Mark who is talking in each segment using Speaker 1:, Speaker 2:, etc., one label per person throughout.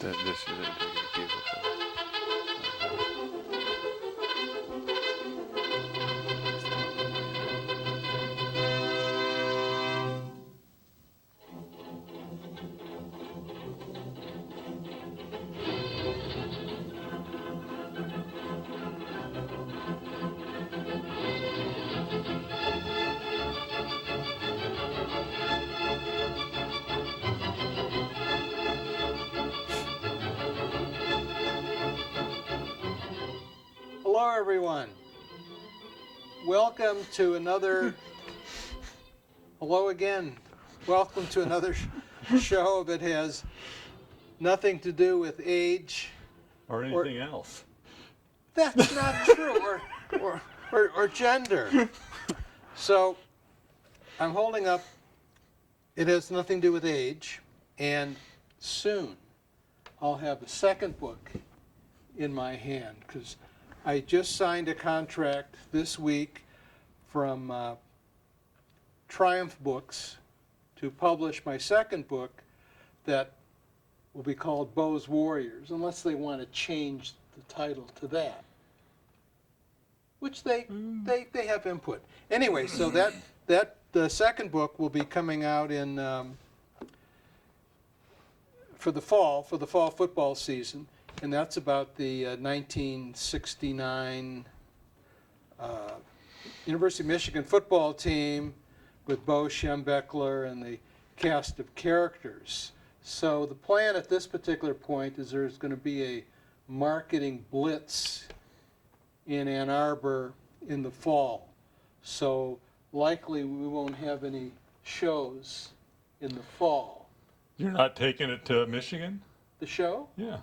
Speaker 1: This is a big deal.
Speaker 2: Hello, everyone. Welcome to another. Hello again. Welcome to another show that has nothing to do with age
Speaker 3: Or anything else.
Speaker 2: That's not true, or gender. So, I'm holding up. It has nothing to do with age, and soon I'll have a second book in my hand because I just signed a contract this week from Triumph Books to publish my second book that will be called Beau's Warriors, unless they want to change the title to that, which they have input. Anyway, so that the second book will be coming out in for the fall football season. And that's about the 1969 University of Michigan football team with Bo Schembechler and the cast of characters. So the plan at this particular point is there's going to be a marketing blitz in Ann Arbor in the fall. So likely we won't have any shows in the fall.
Speaker 3: You're not taking it to Michigan?
Speaker 2: The show?
Speaker 3: Yeah.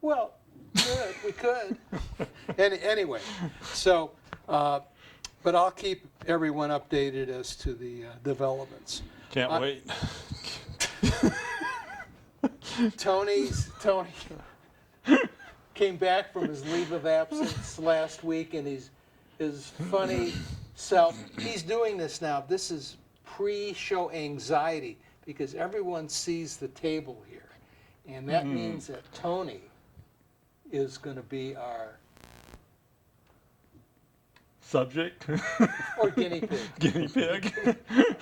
Speaker 2: Well, good, we could. Anyway, so, but I'll keep everyone updated as to the developments.
Speaker 3: Can't wait.
Speaker 2: Tony came back from his leave of absence last week, and his funny self. He's doing this now. This is pre-show anxiety because everyone sees the table here, and that means that Tony is going to be our
Speaker 3: Subject?
Speaker 2: or guinea pig.
Speaker 3: Guinea pig?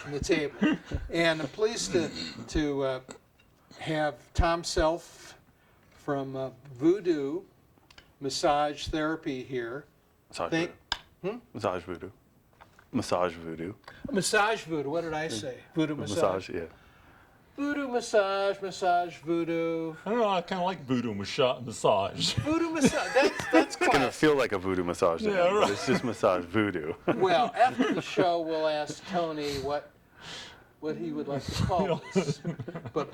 Speaker 2: On the table. And I'm pleased to have Tom Self from Voodoo Massage Therapy here.
Speaker 1: Massage Voodoo. Massage Voodoo. Massage Voodoo.
Speaker 2: Massage Voodoo, what did I say? Voodoo Massage.
Speaker 1: Yeah.
Speaker 2: Voodoo Massage, Massage Voodoo.
Speaker 3: I don't know, I kind of like voodoo massage.
Speaker 2: Voodoo Massage, that's
Speaker 1: It's going to
Speaker 2: class.
Speaker 1: feel like a voodoo massage to
Speaker 3: Yeah,
Speaker 1: him,
Speaker 3: right.
Speaker 1: but it's just massage voodoo.
Speaker 2: Well, after the show, we'll ask Tony what he would like to call this. But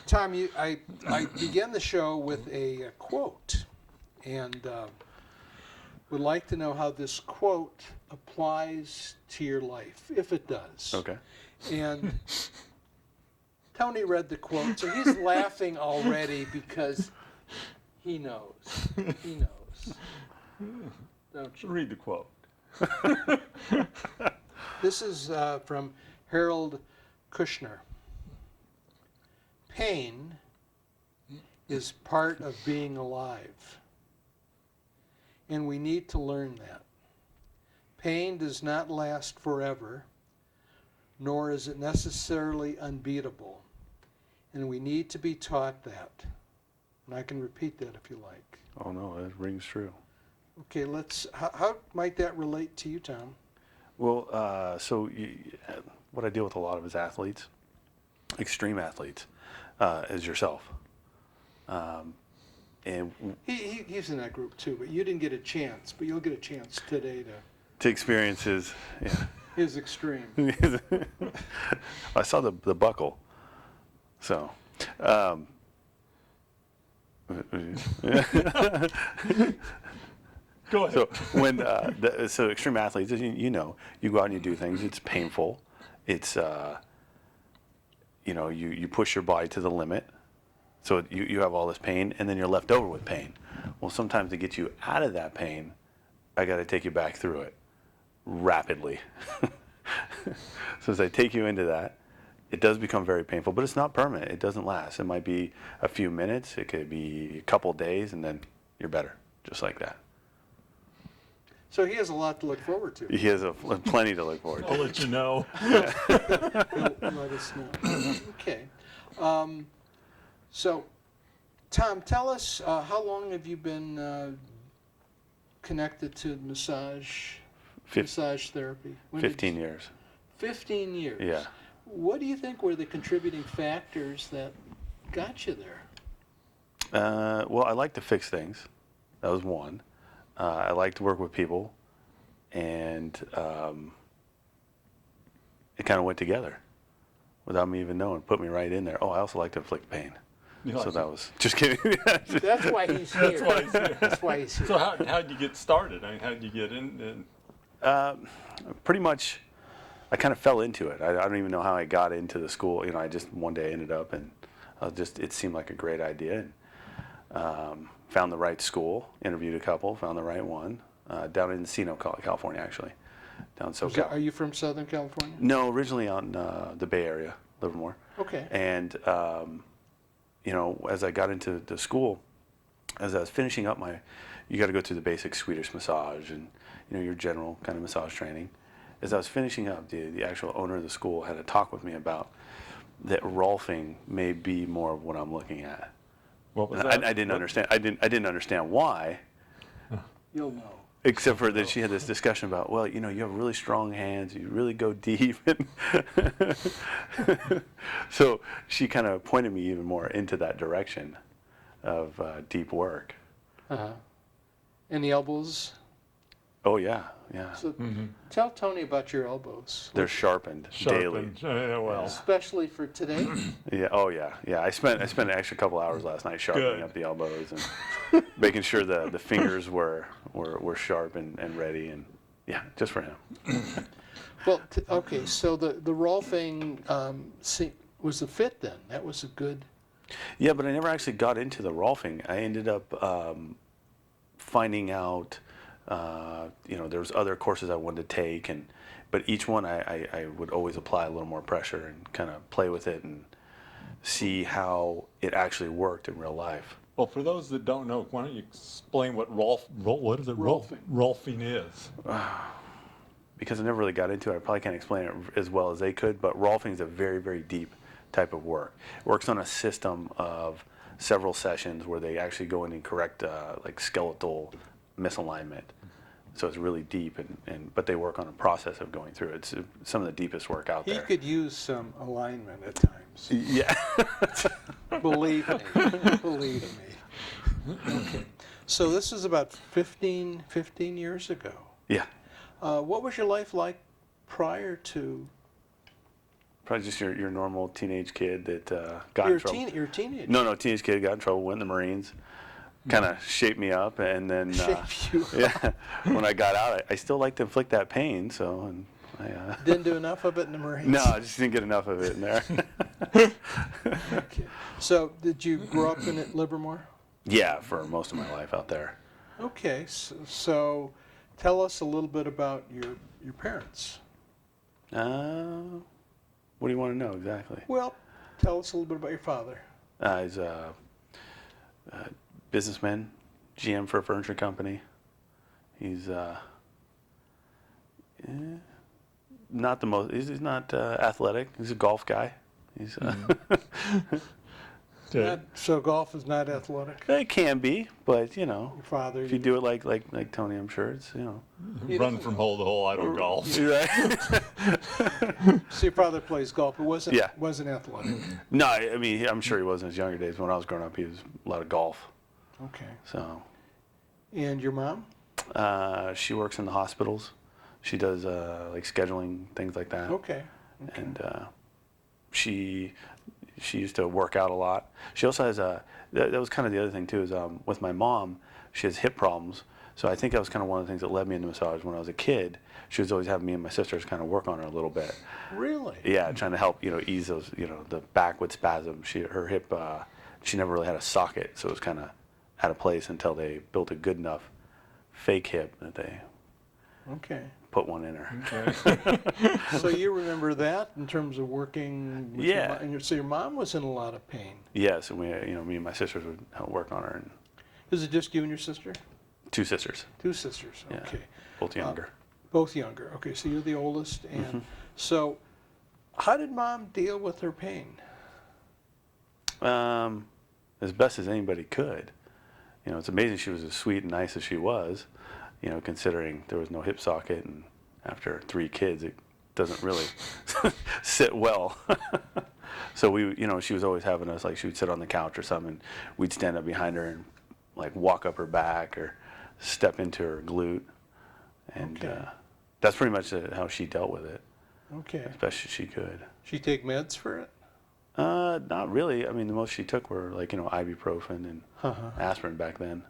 Speaker 2: Tom, I began the show with a quote, and would like to know how this quote applies to your life, if it does.
Speaker 1: Okay.
Speaker 2: And Tony read the quote, so he's laughing already because he knows. He knows. Don't you?
Speaker 3: Read the quote.
Speaker 2: This is from Harold Kushner. Pain is part of being alive, and we need to learn that. Pain does not last forever, nor is it necessarily unbeatable, and we need to be taught that. And I can repeat that if you like.
Speaker 1: Oh, no, it rings true.
Speaker 2: Okay, how might that relate to you, Tom?
Speaker 1: Well, what I deal with a lot of is athletes, extreme athletes, as yourself. And
Speaker 2: He's in that group too, but you didn't get a chance, but you'll get a chance today
Speaker 1: to experience his,
Speaker 2: his extreme.
Speaker 1: I saw the buckle, so.
Speaker 3: Go ahead.
Speaker 1: So when so extreme athletes, you know, you go out and you do things. It's painful. It's you push your body to the limit. So you have all this pain, and then you're left over with pain. Well, sometimes to get you out of that pain, I got to take you back through it rapidly. So as I take you into that, it does become very painful, but it's not permanent. It doesn't last. It might be a few minutes. It could be a couple days, and then you're better, just like that.
Speaker 2: So he has a lot to look forward to.
Speaker 1: He has plenty to look forward
Speaker 3: I'll
Speaker 1: to.
Speaker 3: let you know.
Speaker 2: He'll let us know. Okay. So, Tom, tell us, how long have you been connected to massage therapy? When did
Speaker 1: 15 years.
Speaker 2: 15 years.
Speaker 1: Yeah.
Speaker 2: What do you think were the contributing factors that got you there?
Speaker 1: Well, I like to fix things. That was one. I like to work with people, and it kind of went together without me even knowing. Put me right in there. Oh, I also like to inflict pain. So that was just kidding.
Speaker 2: That's why he's here.
Speaker 3: That's why he's here.
Speaker 2: That's why he's here.
Speaker 3: So how'd you get started? I mean, how'd you get in?
Speaker 1: Pretty much, I kind of fell into it. I don't even know how I got into the school. You know, I just one day ended up, and it seemed like a great idea. And, found the right school, interviewed a couple, found the right one, down in Encino, California, actually, down SoCal.
Speaker 2: Are you from Southern California?
Speaker 1: No, originally on the Bay Area, Livermore.
Speaker 2: Okay.
Speaker 1: And, you know, as I got into the school, as I was finishing up you got to go through the basic Swedish massage and, you know, your general kind of massage training. As I was finishing up, the actual owner of the school had a talk with me about that Rolfing may be more of what I'm looking at.
Speaker 3: What was
Speaker 1: And
Speaker 3: that?
Speaker 1: I didn't understand. I didn't understand why,
Speaker 2: You'll know.
Speaker 1: except for that she had this discussion about, well, you know, you have really strong hands. You really go deep. So she kind of pointed me even more into that direction of deep work.
Speaker 2: Uh-huh. And the elbows?
Speaker 1: Oh yeah, yeah.
Speaker 2: So tell Tony about your elbows.
Speaker 1: They're sharpened daily.
Speaker 3: Well,
Speaker 2: Especially for today?
Speaker 1: Yeah. Oh yeah. Yeah. I spent an extra couple hours last night sharpening
Speaker 3: Good.
Speaker 1: up the elbows and making sure the fingers were sharp and ready, and yeah, just for him.
Speaker 2: Well, okay, so the Rolfing was a fit then. That was a good...
Speaker 1: Yeah, but I never actually got into the Rolfing. I ended up finding out, you know, there was other courses I wanted to take, but each one I would always apply a little more pressure and kind of play with it and see how it actually worked in real life.
Speaker 3: well, for those that don't know, why don't you explain what what is it?
Speaker 2: Rolfing.
Speaker 3: Rolfing is.
Speaker 1: Because I never really got into it, I probably can't explain it as well as they could, but Rolfing is a very, very deep type of work. It works on a system of several sessions where they actually go in and correct like skeletal misalignment. So it's really deep, but they work on a process of going through it. It's some of the deepest work out
Speaker 2: He
Speaker 1: there.
Speaker 2: could use some alignment at times.
Speaker 1: Yeah.
Speaker 2: Believe me. Believe me. Okay. So this is about 15 years ago.
Speaker 1: Yeah.
Speaker 2: What was your life like prior to...
Speaker 1: Probably just your normal teenage kid that got
Speaker 2: You're
Speaker 1: in trouble.
Speaker 2: you're a teenager.
Speaker 1: No, teenage kid got in trouble, went in the Marines, kind of shaped me up, and then
Speaker 2: Shaped you up.
Speaker 1: yeah, when I got out, I still like to inflict that pain. So, and I
Speaker 2: Didn't do enough of it in the Marines?
Speaker 1: no, I just didn't get enough of it in there.
Speaker 2: Okay. So did you grow up in Livermore?
Speaker 1: Yeah, for most of my life out there.
Speaker 2: Okay. So tell us a little bit about your parents.
Speaker 1: What do you want to know exactly?
Speaker 2: Well, tell us a little bit about your father.
Speaker 1: He's a businessman, GM for a furniture company. He's not the most. He's not athletic. He's a golf guy. He's
Speaker 2: So golf is not athletic.
Speaker 1: it can be, but you know,
Speaker 2: Your father.
Speaker 1: if you do it like Tony, I'm sure it's
Speaker 3: Run from hole to hole, I don't golf.
Speaker 1: right.
Speaker 2: So your father plays golf. It wasn't.
Speaker 1: Yeah.
Speaker 2: Wasn't athletic.
Speaker 1: No, I mean I'm sure he was in his younger days. When I was growing up, he was a lot of golf.
Speaker 2: Okay.
Speaker 1: So
Speaker 2: And your mom?
Speaker 1: she works in the hospitals. She does like scheduling things like that.
Speaker 2: Okay.
Speaker 1: And she used to work out a lot. She also has that was kind of the other thing too is with my mom, she has hip problems. So I think that was kind of one of the things that led me into massage when I was a kid. She was always having me and my sisters kind of work on her a little bit.
Speaker 2: Really?
Speaker 1: Yeah, trying to help ease those the back would spasm. Her hip she never really had a socket, so it was kind of out of place until they built a good enough fake hip that they
Speaker 2: Okay.
Speaker 1: put one in her.
Speaker 3: Okay.
Speaker 2: So you remember that in terms of working with
Speaker 1: Yeah.
Speaker 2: your mom? And so your mom was in a lot of pain.
Speaker 1: Yes, and me and my sisters would work on her, and
Speaker 2: Is it just you and your sister?
Speaker 1: 2 sisters.
Speaker 2: 2 sisters,
Speaker 1: Yeah,
Speaker 2: okay.
Speaker 1: both younger.
Speaker 2: Both younger. Okay, so you're the oldest. And
Speaker 1: Mm-hmm.
Speaker 2: so how did mom deal with her pain?
Speaker 1: As best as anybody could. You know, it's amazing she was as sweet and nice as she was, you know, considering there was no hip socket, and after 3 kids, it doesn't really sit well. So she was always having us, like, she would sit on the couch or something, and we'd stand up behind her and, like, walk up her back or step into her glute. And
Speaker 2: Okay.
Speaker 1: that's pretty much how she dealt with it,
Speaker 2: Okay.
Speaker 1: as best as she could.
Speaker 2: She take meds for it?
Speaker 1: Not really. I mean, the most she took were, like, ibuprofen and
Speaker 2: Uh-huh.
Speaker 1: aspirin back then.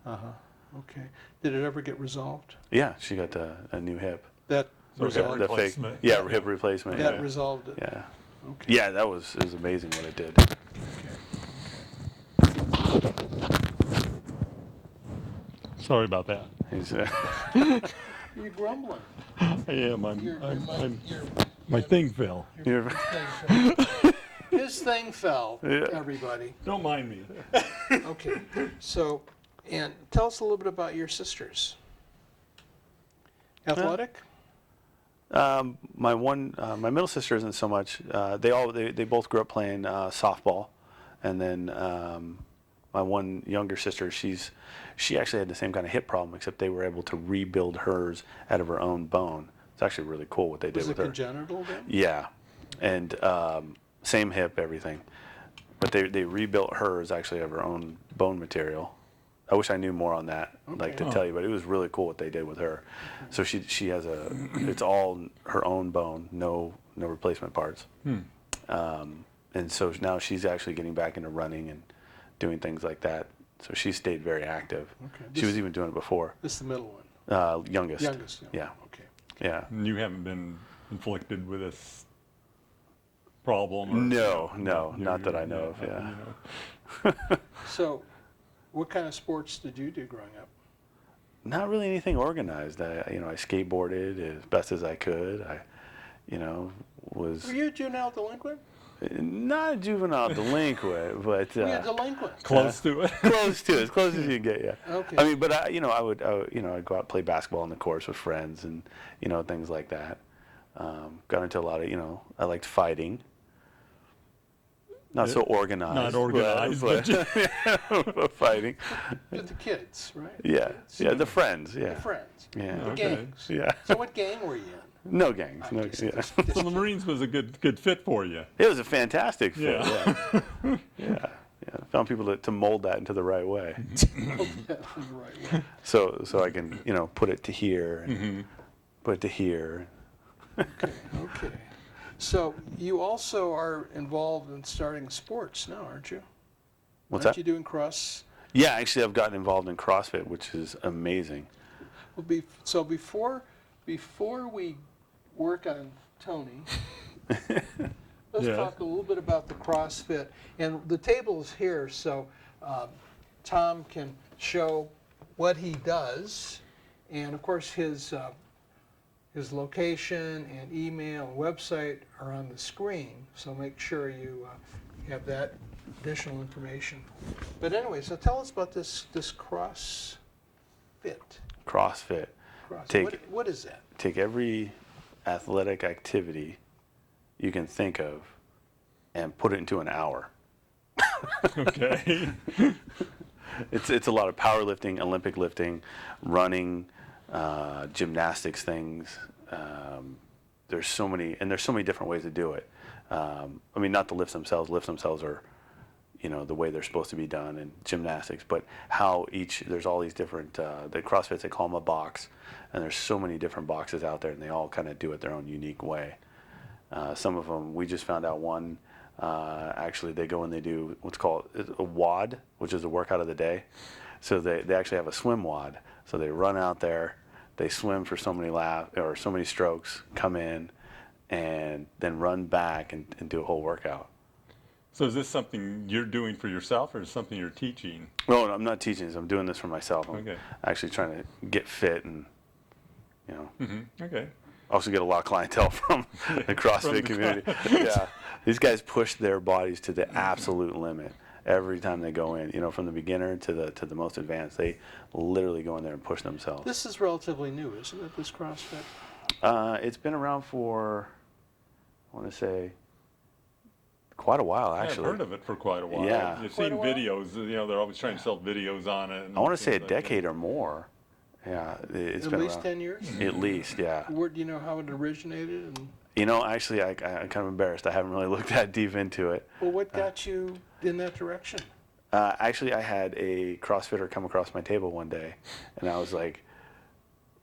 Speaker 2: Okay. Did it ever get resolved?
Speaker 1: Yeah, she got a new hip.
Speaker 2: That
Speaker 3: So
Speaker 2: resolved
Speaker 3: hip
Speaker 1: The fake,
Speaker 3: replacement.
Speaker 1: yeah, hip replacement.
Speaker 2: that
Speaker 1: Yeah.
Speaker 2: resolved it.
Speaker 1: Yeah.
Speaker 2: Okay.
Speaker 1: Yeah, it was amazing what it did.
Speaker 3: Sorry about that.
Speaker 1: He's,
Speaker 2: You're grumbling.
Speaker 3: I am. My thing fell.
Speaker 1: you're-
Speaker 2: His thing fell,
Speaker 1: Yeah.
Speaker 2: everybody.
Speaker 3: Don't mind me.
Speaker 2: Okay. So, and tell us a little bit about your sisters. Athletic?
Speaker 1: my middle sister isn't so much. They both grew up playing softball, and then my one younger sister, she actually had the same kind of hip problem, except they were able to rebuild hers out of her own bone. It's actually really cool what they did
Speaker 2: Was it
Speaker 1: with her.
Speaker 2: congenital then?
Speaker 1: Yeah, and same hip, everything, but they rebuilt hers actually out of her own bone material. I wish I knew more on that, like to
Speaker 2: Okay.
Speaker 1: tell you, but it was really cool what they did with her. So she has it's all her own bone, no replacement parts. And so now she's actually getting back into running and doing things like that. So she stayed very active.
Speaker 2: Okay.
Speaker 1: She was even doing it before.
Speaker 2: This is the middle one.
Speaker 1: Youngest.
Speaker 2: Youngest.
Speaker 1: Yeah.
Speaker 2: Okay.
Speaker 1: Yeah.
Speaker 3: And you haven't been inflicted with this problem? Or,
Speaker 1: No,
Speaker 3: you-
Speaker 1: not that I know of.
Speaker 3: you
Speaker 1: Yeah.
Speaker 3: know.
Speaker 2: So, what kind of sports did you do growing up?
Speaker 1: Not really anything organized. I skateboarded as best as I could. I was
Speaker 2: Were you a juvenile delinquent?
Speaker 1: not a juvenile delinquent, but
Speaker 2: Were you a delinquent?
Speaker 3: Close to it.
Speaker 1: close to it, as close as you can get. Yeah.
Speaker 2: Okay.
Speaker 1: I mean, but I would I'd go out and play basketball on the course with friends and things like that. Got into a lot of I liked fighting. Not so organized.
Speaker 3: Not organized,
Speaker 1: but fighting.
Speaker 2: With the kids, right?
Speaker 1: Yeah,
Speaker 2: Kids.
Speaker 1: yeah, the friends. Yeah,
Speaker 2: The friends.
Speaker 1: yeah,
Speaker 2: The
Speaker 3: Okay.
Speaker 2: gangs.
Speaker 1: yeah.
Speaker 2: So what gang were you in?
Speaker 1: No gangs. No.
Speaker 2: Just-
Speaker 1: Yeah.
Speaker 2: just-
Speaker 3: So the Marines was a good fit for you.
Speaker 1: It was a fantastic fit.
Speaker 3: Yeah.
Speaker 1: Yeah. Yeah. Found people to mold that into the right way.
Speaker 2: Right, right.
Speaker 1: So I can put it to here and put it to here.
Speaker 2: Okay. So you also are involved in starting sports now, aren't you?
Speaker 1: What's
Speaker 2: Aren't
Speaker 1: that?
Speaker 2: you doing cross?
Speaker 1: Yeah, actually, I've gotten involved in CrossFit, which is amazing.
Speaker 2: Well, before we work on Tony, let's
Speaker 3: Yeah.
Speaker 2: talk a little bit about the CrossFit. And the table is here, so Tom can show what he does, and of course his location and email and website are on the screen. So make sure you have that additional information. But anyway, so tell us about this CrossFit.
Speaker 1: CrossFit.
Speaker 2: What is that?
Speaker 1: Take every athletic activity you can think of and put it into an hour.
Speaker 3: Okay.
Speaker 1: It's a lot of powerlifting, Olympic lifting, running, gymnastics things. There's so many different ways to do it. I mean, not the lifts themselves. Lifts themselves are, the way they're supposed to be done in gymnastics, but there's all these different, the CrossFits, they call them a box, and there's so many different boxes out there, and they all kind of do it their own unique way. Some of them, we just found out one, actually they go and they do what's called a WOD, which is a workout of the day. So they actually have a swim WOD. So they run out there, they swim for so many laps or so many strokes, come in, and then run back and do a whole workout.
Speaker 3: So is this something you're doing for yourself, or is it something you're teaching?
Speaker 1: No, I'm not teaching this. I'm doing this for myself. I'm
Speaker 3: Okay.
Speaker 1: actually trying to get fit and,
Speaker 3: Okay.
Speaker 1: Also get a lot of clientele from the CrossFit community. Yeah, these guys push their bodies to the absolute limit every time they go in. You know, from the beginner to the most advanced, they literally go in there and push themselves.
Speaker 2: This is relatively new, isn't it, this CrossFit?
Speaker 1: It's been around for, I want to say, quite a while, actually.
Speaker 3: I've heard of it for quite a while.
Speaker 1: Yeah.
Speaker 3: You've
Speaker 2: Quite
Speaker 3: seen
Speaker 2: a while?
Speaker 3: videos. You know, they're always trying to sell videos on it.
Speaker 1: I want to say a decade or more. Yeah, it's
Speaker 2: At
Speaker 1: been
Speaker 2: least
Speaker 1: around.
Speaker 2: 10 years?
Speaker 1: At least, yeah.
Speaker 2: Where, do you know how it originated? And
Speaker 1: You know, actually, I'm kind of embarrassed. I haven't really looked that deep into it.
Speaker 2: well, what got you in that direction?
Speaker 1: Actually, I had a CrossFitter come across my table one day, and I was like,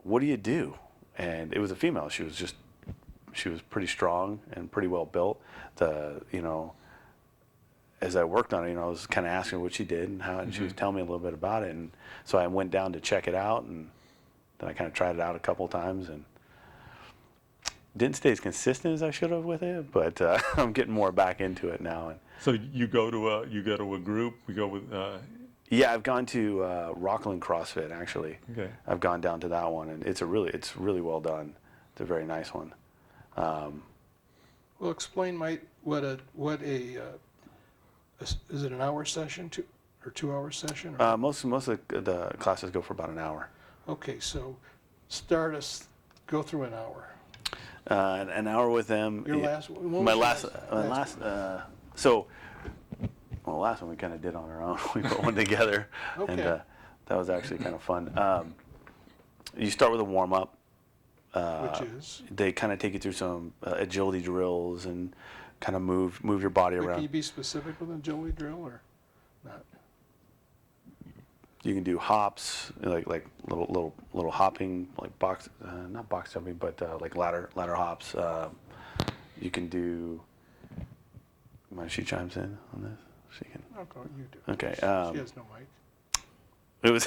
Speaker 1: "What do you do?" And it was a female. She was pretty strong and pretty well built. As I worked on it, I was kind of asking her what she did and how, and she was telling me a little bit about it. And so I went down to check it out, and then I kind of tried it out a couple times and didn't stay as consistent as I should have with it, but I'm getting more back into it now. And
Speaker 3: So you go to a group. We go with.
Speaker 1: yeah, I've gone to Rockland CrossFit actually.
Speaker 3: Okay.
Speaker 1: I've gone down to that one, and it's really well done. It's a very nice one.
Speaker 2: Well, explain is it an hour session or 2 hour session? Or?
Speaker 1: Most of the classes go for about an hour.
Speaker 2: Okay, so go through an hour.
Speaker 1: An hour with them.
Speaker 2: Your
Speaker 1: yeah.
Speaker 2: last when was
Speaker 1: My
Speaker 2: your
Speaker 1: last,
Speaker 2: one?
Speaker 1: the last one we kind of did on our own. We put one together, and
Speaker 2: Okay.
Speaker 1: that was actually kind of fun. You start with a warm up.
Speaker 2: Which is?
Speaker 1: They kind of take you through some agility drills and kind of move your body
Speaker 2: Wait,
Speaker 1: around.
Speaker 2: can you be specific with an agility drill or not?
Speaker 1: You can do hops, like little hopping, like not box jumping, but like ladder hops. You can do. Mind she chimes in on this? She can.
Speaker 2: I'll go. You do.
Speaker 1: Okay.
Speaker 2: She has no mic.
Speaker 1: It was.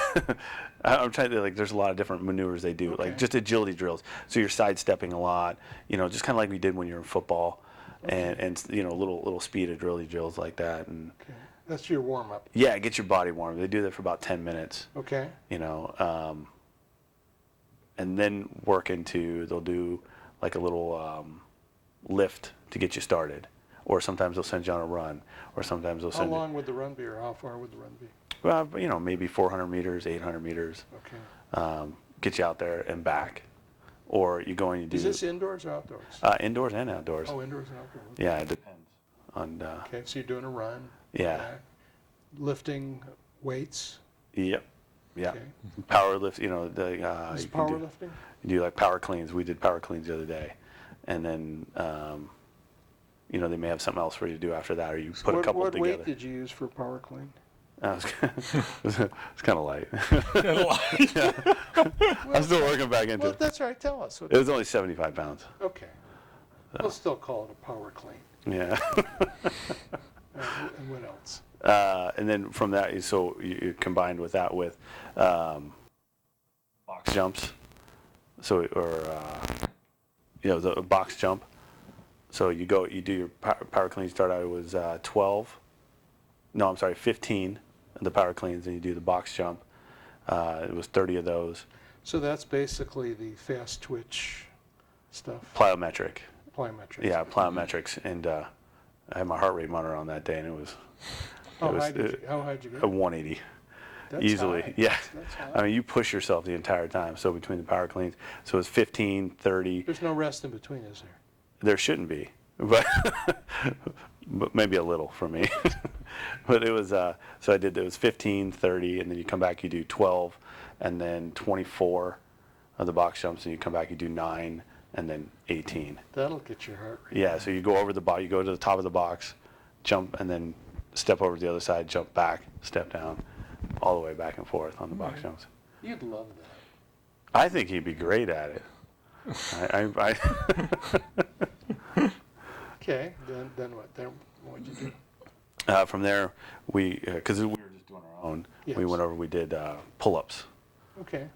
Speaker 1: I'm trying to there's a lot of different maneuvers they do,
Speaker 2: Okay.
Speaker 1: like just agility drills. So you're sidestepping a lot, just kind of like we did when you're in football, and little speed agility drills like that, and
Speaker 2: Okay. That's your warm up.
Speaker 1: yeah, get your body warm. They do that for about 10 minutes.
Speaker 2: Okay.
Speaker 1: And then they'll do like a little lift to get you started, or sometimes they'll send you on a run, or sometimes they'll
Speaker 2: How
Speaker 1: send
Speaker 2: long would the run be, or how far would the run be?
Speaker 1: you, maybe 400 meters, 800 meters,
Speaker 2: Okay.
Speaker 1: get you out there and back, or you go and you do
Speaker 2: Is this indoors or outdoors?
Speaker 1: indoors and outdoors.
Speaker 2: Oh, indoors and outdoors.
Speaker 1: Yeah, it depends on.
Speaker 2: Okay, so you're doing a run.
Speaker 1: Yeah.
Speaker 2: back, lifting weights.
Speaker 1: Yep. Yeah.
Speaker 2: Okay.
Speaker 1: Power lift.
Speaker 2: Is
Speaker 1: you can
Speaker 2: powerlifting?
Speaker 1: You do like power cleans. We did power cleans the other day, and then they may have something else for you to do after that, or you put a couple
Speaker 2: what
Speaker 1: together.
Speaker 2: weight did you use for power clean?
Speaker 1: It's kind of light. Yeah. I'm still working back into
Speaker 2: Well,
Speaker 1: it.
Speaker 2: that's right. Tell us.
Speaker 1: It was only 75 pounds.
Speaker 2: Okay. We'll still call it a power clean.
Speaker 1: Yeah.
Speaker 2: And what else?
Speaker 1: And then from that, so you combined with that with box jumps, so the box jump. So you do your power clean. You start out, it was 15 of the power cleans, and you do the box jump. It was 30 of those.
Speaker 2: So that's basically the fast twitch stuff.
Speaker 1: Plyometric.
Speaker 2: Plyometrics.
Speaker 1: Yeah, plyometrics, and I had my heart rate monitor on that day, and it was.
Speaker 2: How high did you
Speaker 1: A
Speaker 2: go?
Speaker 1: 180.
Speaker 2: That's
Speaker 1: Easily.
Speaker 2: high.
Speaker 1: Yeah.
Speaker 2: That's high.
Speaker 1: I mean, you push yourself the entire time. So between the power cleans, so it was 15, 30.
Speaker 2: There's no rest in between, is there?
Speaker 1: There shouldn't be, but but maybe a little for me. But it was it was 15, 30, and then you come back, you do 12, and then 24 of the box jumps, and you come back, you do 9, and then 18.
Speaker 2: That'll get your heart rate.
Speaker 1: Yeah, so you go over the box, you go to the top of the box, jump, and then step over to the other side, jump back, step down, all the way back and forth on the box jumps.
Speaker 2: You'd love that.
Speaker 1: I think he'd be great at it. I
Speaker 2: Okay, then what? Then what'd you do?
Speaker 1: from there, because we were just doing our own, we
Speaker 2: Yes.
Speaker 1: went over, we did pull-ups,
Speaker 2: Okay.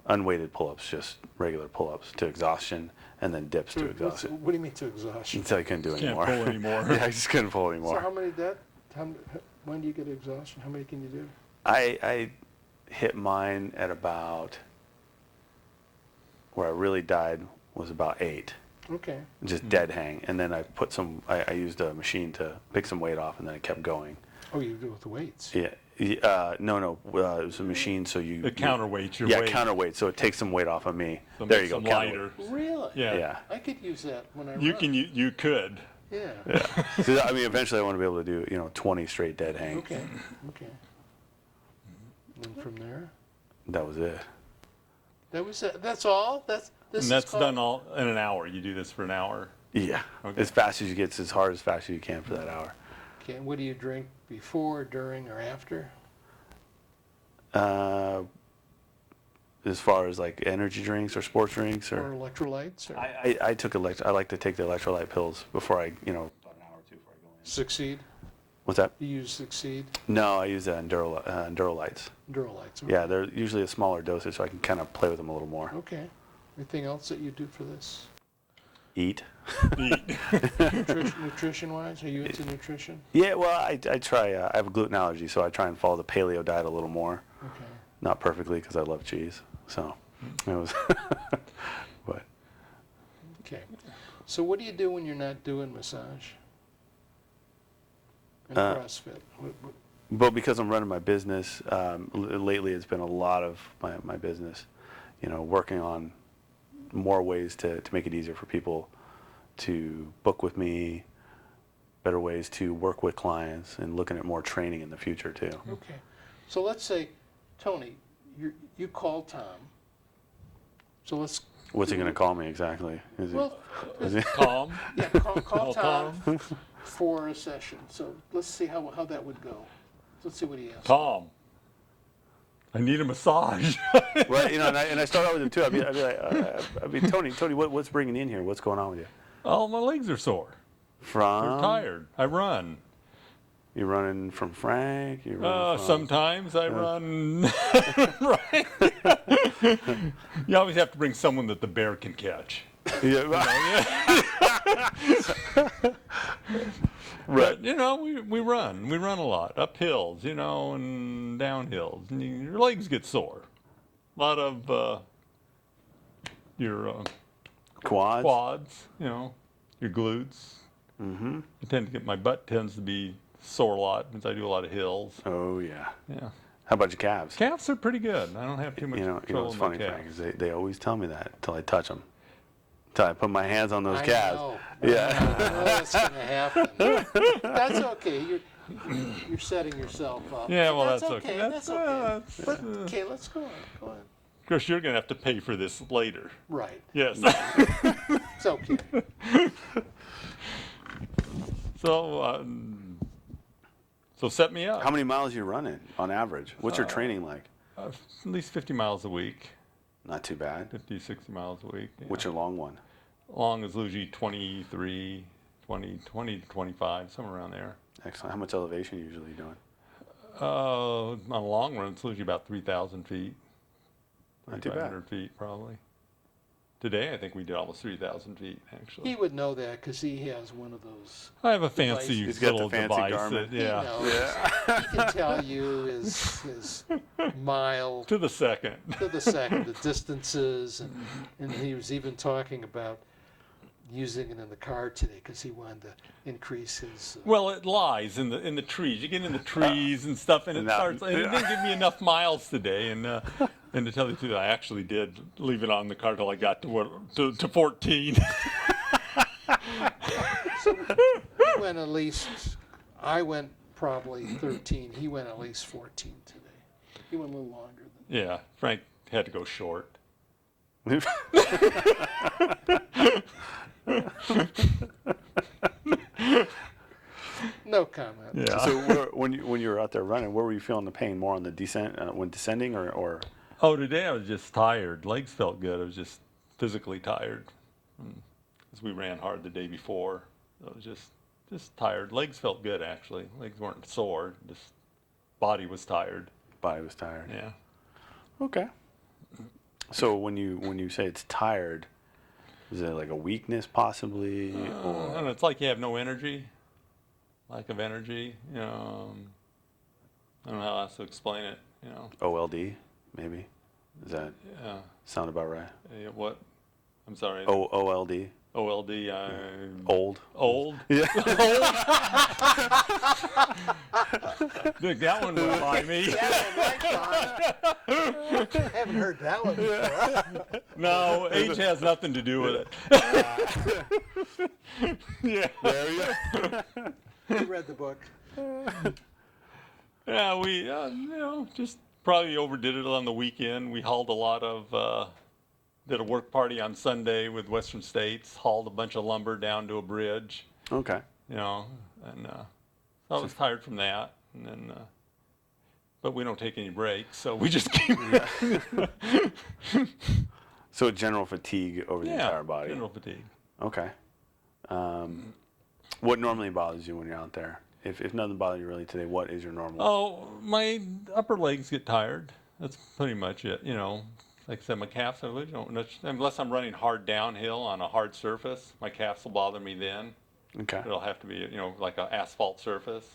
Speaker 1: unweighted pull-ups, just regular pull-ups to exhaustion, and then dips to exhaustion.
Speaker 2: What do you mean to exhaustion?
Speaker 1: Until I couldn't do
Speaker 3: Can't
Speaker 1: anymore.
Speaker 3: pull anymore.
Speaker 1: Yeah, I just couldn't pull
Speaker 2: So
Speaker 1: anymore.
Speaker 2: how many when do you get exhaustion? How many can you do?
Speaker 1: I hit mine at about, where I really died was about 8.
Speaker 2: Okay.
Speaker 1: Just dead hang. And then I used a machine to pick some weight off, and then it kept going.
Speaker 2: Oh, you do it with the weights.
Speaker 1: Yeah. No. It was a machine, so you.
Speaker 3: It counterweights your
Speaker 1: Yeah,
Speaker 3: weight.
Speaker 1: counterweight. So it takes some weight off of me.
Speaker 3: So it
Speaker 1: There
Speaker 3: makes
Speaker 1: you go.
Speaker 3: them lighter.
Speaker 2: Really?
Speaker 3: Yeah.
Speaker 1: Yeah.
Speaker 2: I could use that when I
Speaker 3: You
Speaker 2: run.
Speaker 3: can. You could.
Speaker 2: Yeah.
Speaker 1: Yeah. So, I mean, eventually I want to be able to do 20 straight dead hang.
Speaker 2: Okay. Okay. And then from there,
Speaker 1: That was it.
Speaker 2: that was it. That's all. This
Speaker 3: And
Speaker 2: is
Speaker 3: that's
Speaker 2: called-
Speaker 3: done all in an hour. You do this for an hour.
Speaker 1: Yeah.
Speaker 3: Okay.
Speaker 1: As fast as you get, as hard as fast as you can for that hour.
Speaker 2: Okay. And what do you drink before, during, or after?
Speaker 1: As far as like energy drinks or sports drinks,
Speaker 2: Or
Speaker 1: or
Speaker 2: electrolytes? Or
Speaker 1: I took I like to take the electrolyte pills before I about an hour or two before I go in.
Speaker 2: Succeed?
Speaker 1: What's that?
Speaker 2: You use Succeed?
Speaker 1: No, I use the Endurolights.
Speaker 2: Duralights.
Speaker 1: Yeah, they're usually a smaller dosage, so I can kind of play with them a little more.
Speaker 2: Okay. Anything else that you do for this?
Speaker 1: Eat.
Speaker 3: Eat.
Speaker 2: Nutrition-wise, are you into nutrition?
Speaker 1: Yeah, well, I try. I have a gluten allergy, so I try and follow the paleo diet a little more.
Speaker 2: Okay.
Speaker 1: Not perfectly, because I love cheese. So it was. But
Speaker 2: Okay. So what do you do when you're not doing massage? And
Speaker 1: Uh,
Speaker 2: CrossFit?
Speaker 1: But because I'm running my business, lately it's been a lot of my business, working on more ways to make it easier for people to book with me, better ways to work with clients, and looking at more training in the future too.
Speaker 2: Okay. So let's say, Tony, you call Tom. So let's.
Speaker 1: What's he going to call me exactly?
Speaker 2: Well,
Speaker 1: Is he?
Speaker 3: Calm.
Speaker 2: yeah, call
Speaker 3: Call
Speaker 2: Tom for a session. So let's see how that would go. Let's see what he asks.
Speaker 3: Tom. I need a massage.
Speaker 1: Well, and I start out with him too. I'd be like, Tony, what's bringing you in here? What's going on with you?
Speaker 3: Oh, my legs are sore.
Speaker 1: From?
Speaker 3: I'm tired. I run.
Speaker 1: You running from Frank? You running from?
Speaker 3: Sometimes I run. Right. You always have to bring someone that the bear can catch.
Speaker 1: Yeah.
Speaker 3: But, we run. We run a lot. Up hills, and down hills. And your legs get sore. A lot of your
Speaker 1: Quads?
Speaker 3: quads, your glutes.
Speaker 1: Mm-hmm.
Speaker 3: I tend to get, my butt tends to be sore a lot because I do a lot of hills.
Speaker 1: Oh, yeah.
Speaker 3: Yeah.
Speaker 1: How about your calves?
Speaker 3: Calves are pretty good. I don't have too much trouble
Speaker 1: What's
Speaker 3: with my
Speaker 1: funny, Frank,
Speaker 3: calves.
Speaker 1: is they always tell me that until I touch them. Until I put my hands on those
Speaker 2: I
Speaker 1: calves.
Speaker 2: know.
Speaker 1: Yeah.
Speaker 2: I know that's going to happen. That's okay. You're setting yourself up.
Speaker 3: Yeah,
Speaker 2: But
Speaker 3: well, that's okay.
Speaker 2: That's okay.
Speaker 3: That's,
Speaker 2: Okay, let's go on. Go on.
Speaker 3: of course, you're going to have to pay for this later.
Speaker 2: Right.
Speaker 3: Yes.
Speaker 2: It's okay.
Speaker 3: So set me up.
Speaker 1: How many miles are you running on average? What's your training like?
Speaker 3: At least 50 miles a week.
Speaker 1: Not too bad.
Speaker 3: 50, 60 miles a week. Yeah.
Speaker 1: What's your long one?
Speaker 3: Long is usually 23, 20 to 25, somewhere around there.
Speaker 1: Excellent. How much elevation are you usually doing?
Speaker 3: On a long run, it's usually about 3,000 feet.
Speaker 1: Not too bad.
Speaker 3: 3,500 feet, probably. Today, I think we did almost 3,000 feet, actually.
Speaker 2: He would know that because he has one of those.
Speaker 3: I have a fancy
Speaker 1: He's got the
Speaker 3: little
Speaker 1: fancy
Speaker 3: device.
Speaker 1: Garmin.
Speaker 3: That, yeah.
Speaker 2: He knows. He can tell you his mile
Speaker 3: To the second.
Speaker 2: to the second, the distances, and he was even talking about using it in the car today because he wanted to increase his.
Speaker 3: Well, it lies in the trees. You get in the trees and stuff, and it
Speaker 1: No.
Speaker 3: starts. And it didn't give me enough miles today, and to tell you the truth, I actually did leave it on the car till I got to 14.
Speaker 2: He went at least. I went probably 13. He went at least 14 today. He went a little longer than.
Speaker 3: Yeah, Frank had to go short.
Speaker 2: No comment.
Speaker 3: Yeah.
Speaker 1: So when you were out there running, where were you feeling the pain? More on the descent when descending, or
Speaker 3: Oh, today I was just tired. Legs felt good. I was just physically tired. Because we ran hard the day before. I was just tired. Legs felt good, actually. Legs weren't sore. Just body was tired.
Speaker 1: body was tired?
Speaker 3: Yeah.
Speaker 1: Okay. So when you say it's tired, is it like a weakness possibly,
Speaker 3: I don't
Speaker 1: or
Speaker 3: know, it's like you have no energy. Lack of energy. I don't know how else to explain it.
Speaker 1: OLD maybe? Does that
Speaker 3: Yeah.
Speaker 1: sound about right?
Speaker 3: What? I'm sorry.
Speaker 1: OLD.
Speaker 3: OLD.
Speaker 1: Old.
Speaker 3: Old.
Speaker 1: Yeah.
Speaker 3: Look, that one went by me.
Speaker 2: I haven't heard that one before.
Speaker 3: No, age has nothing to do with it. Yeah.
Speaker 1: There you go.
Speaker 2: You read the book.
Speaker 3: Yeah, we, just probably overdid it on the weekend. We hauled a lot of, did a work party on Sunday with Western States, hauled a bunch of lumber down to a bridge,
Speaker 1: Okay.
Speaker 3: and so I was tired from that. And then, but we don't take any breaks, so we just keep.
Speaker 1: So general fatigue over the entire body.
Speaker 3: General fatigue.
Speaker 1: Okay. What normally bothers you when you're out there? If nothing bothers you really today, what is your normal?
Speaker 3: Oh, my upper legs get tired. That's pretty much it. Like I said, my calves, I really don't, unless I'm running hard downhill on a hard surface, my calves will bother me then.
Speaker 1: Okay.
Speaker 3: It'll have to be, like an asphalt surface.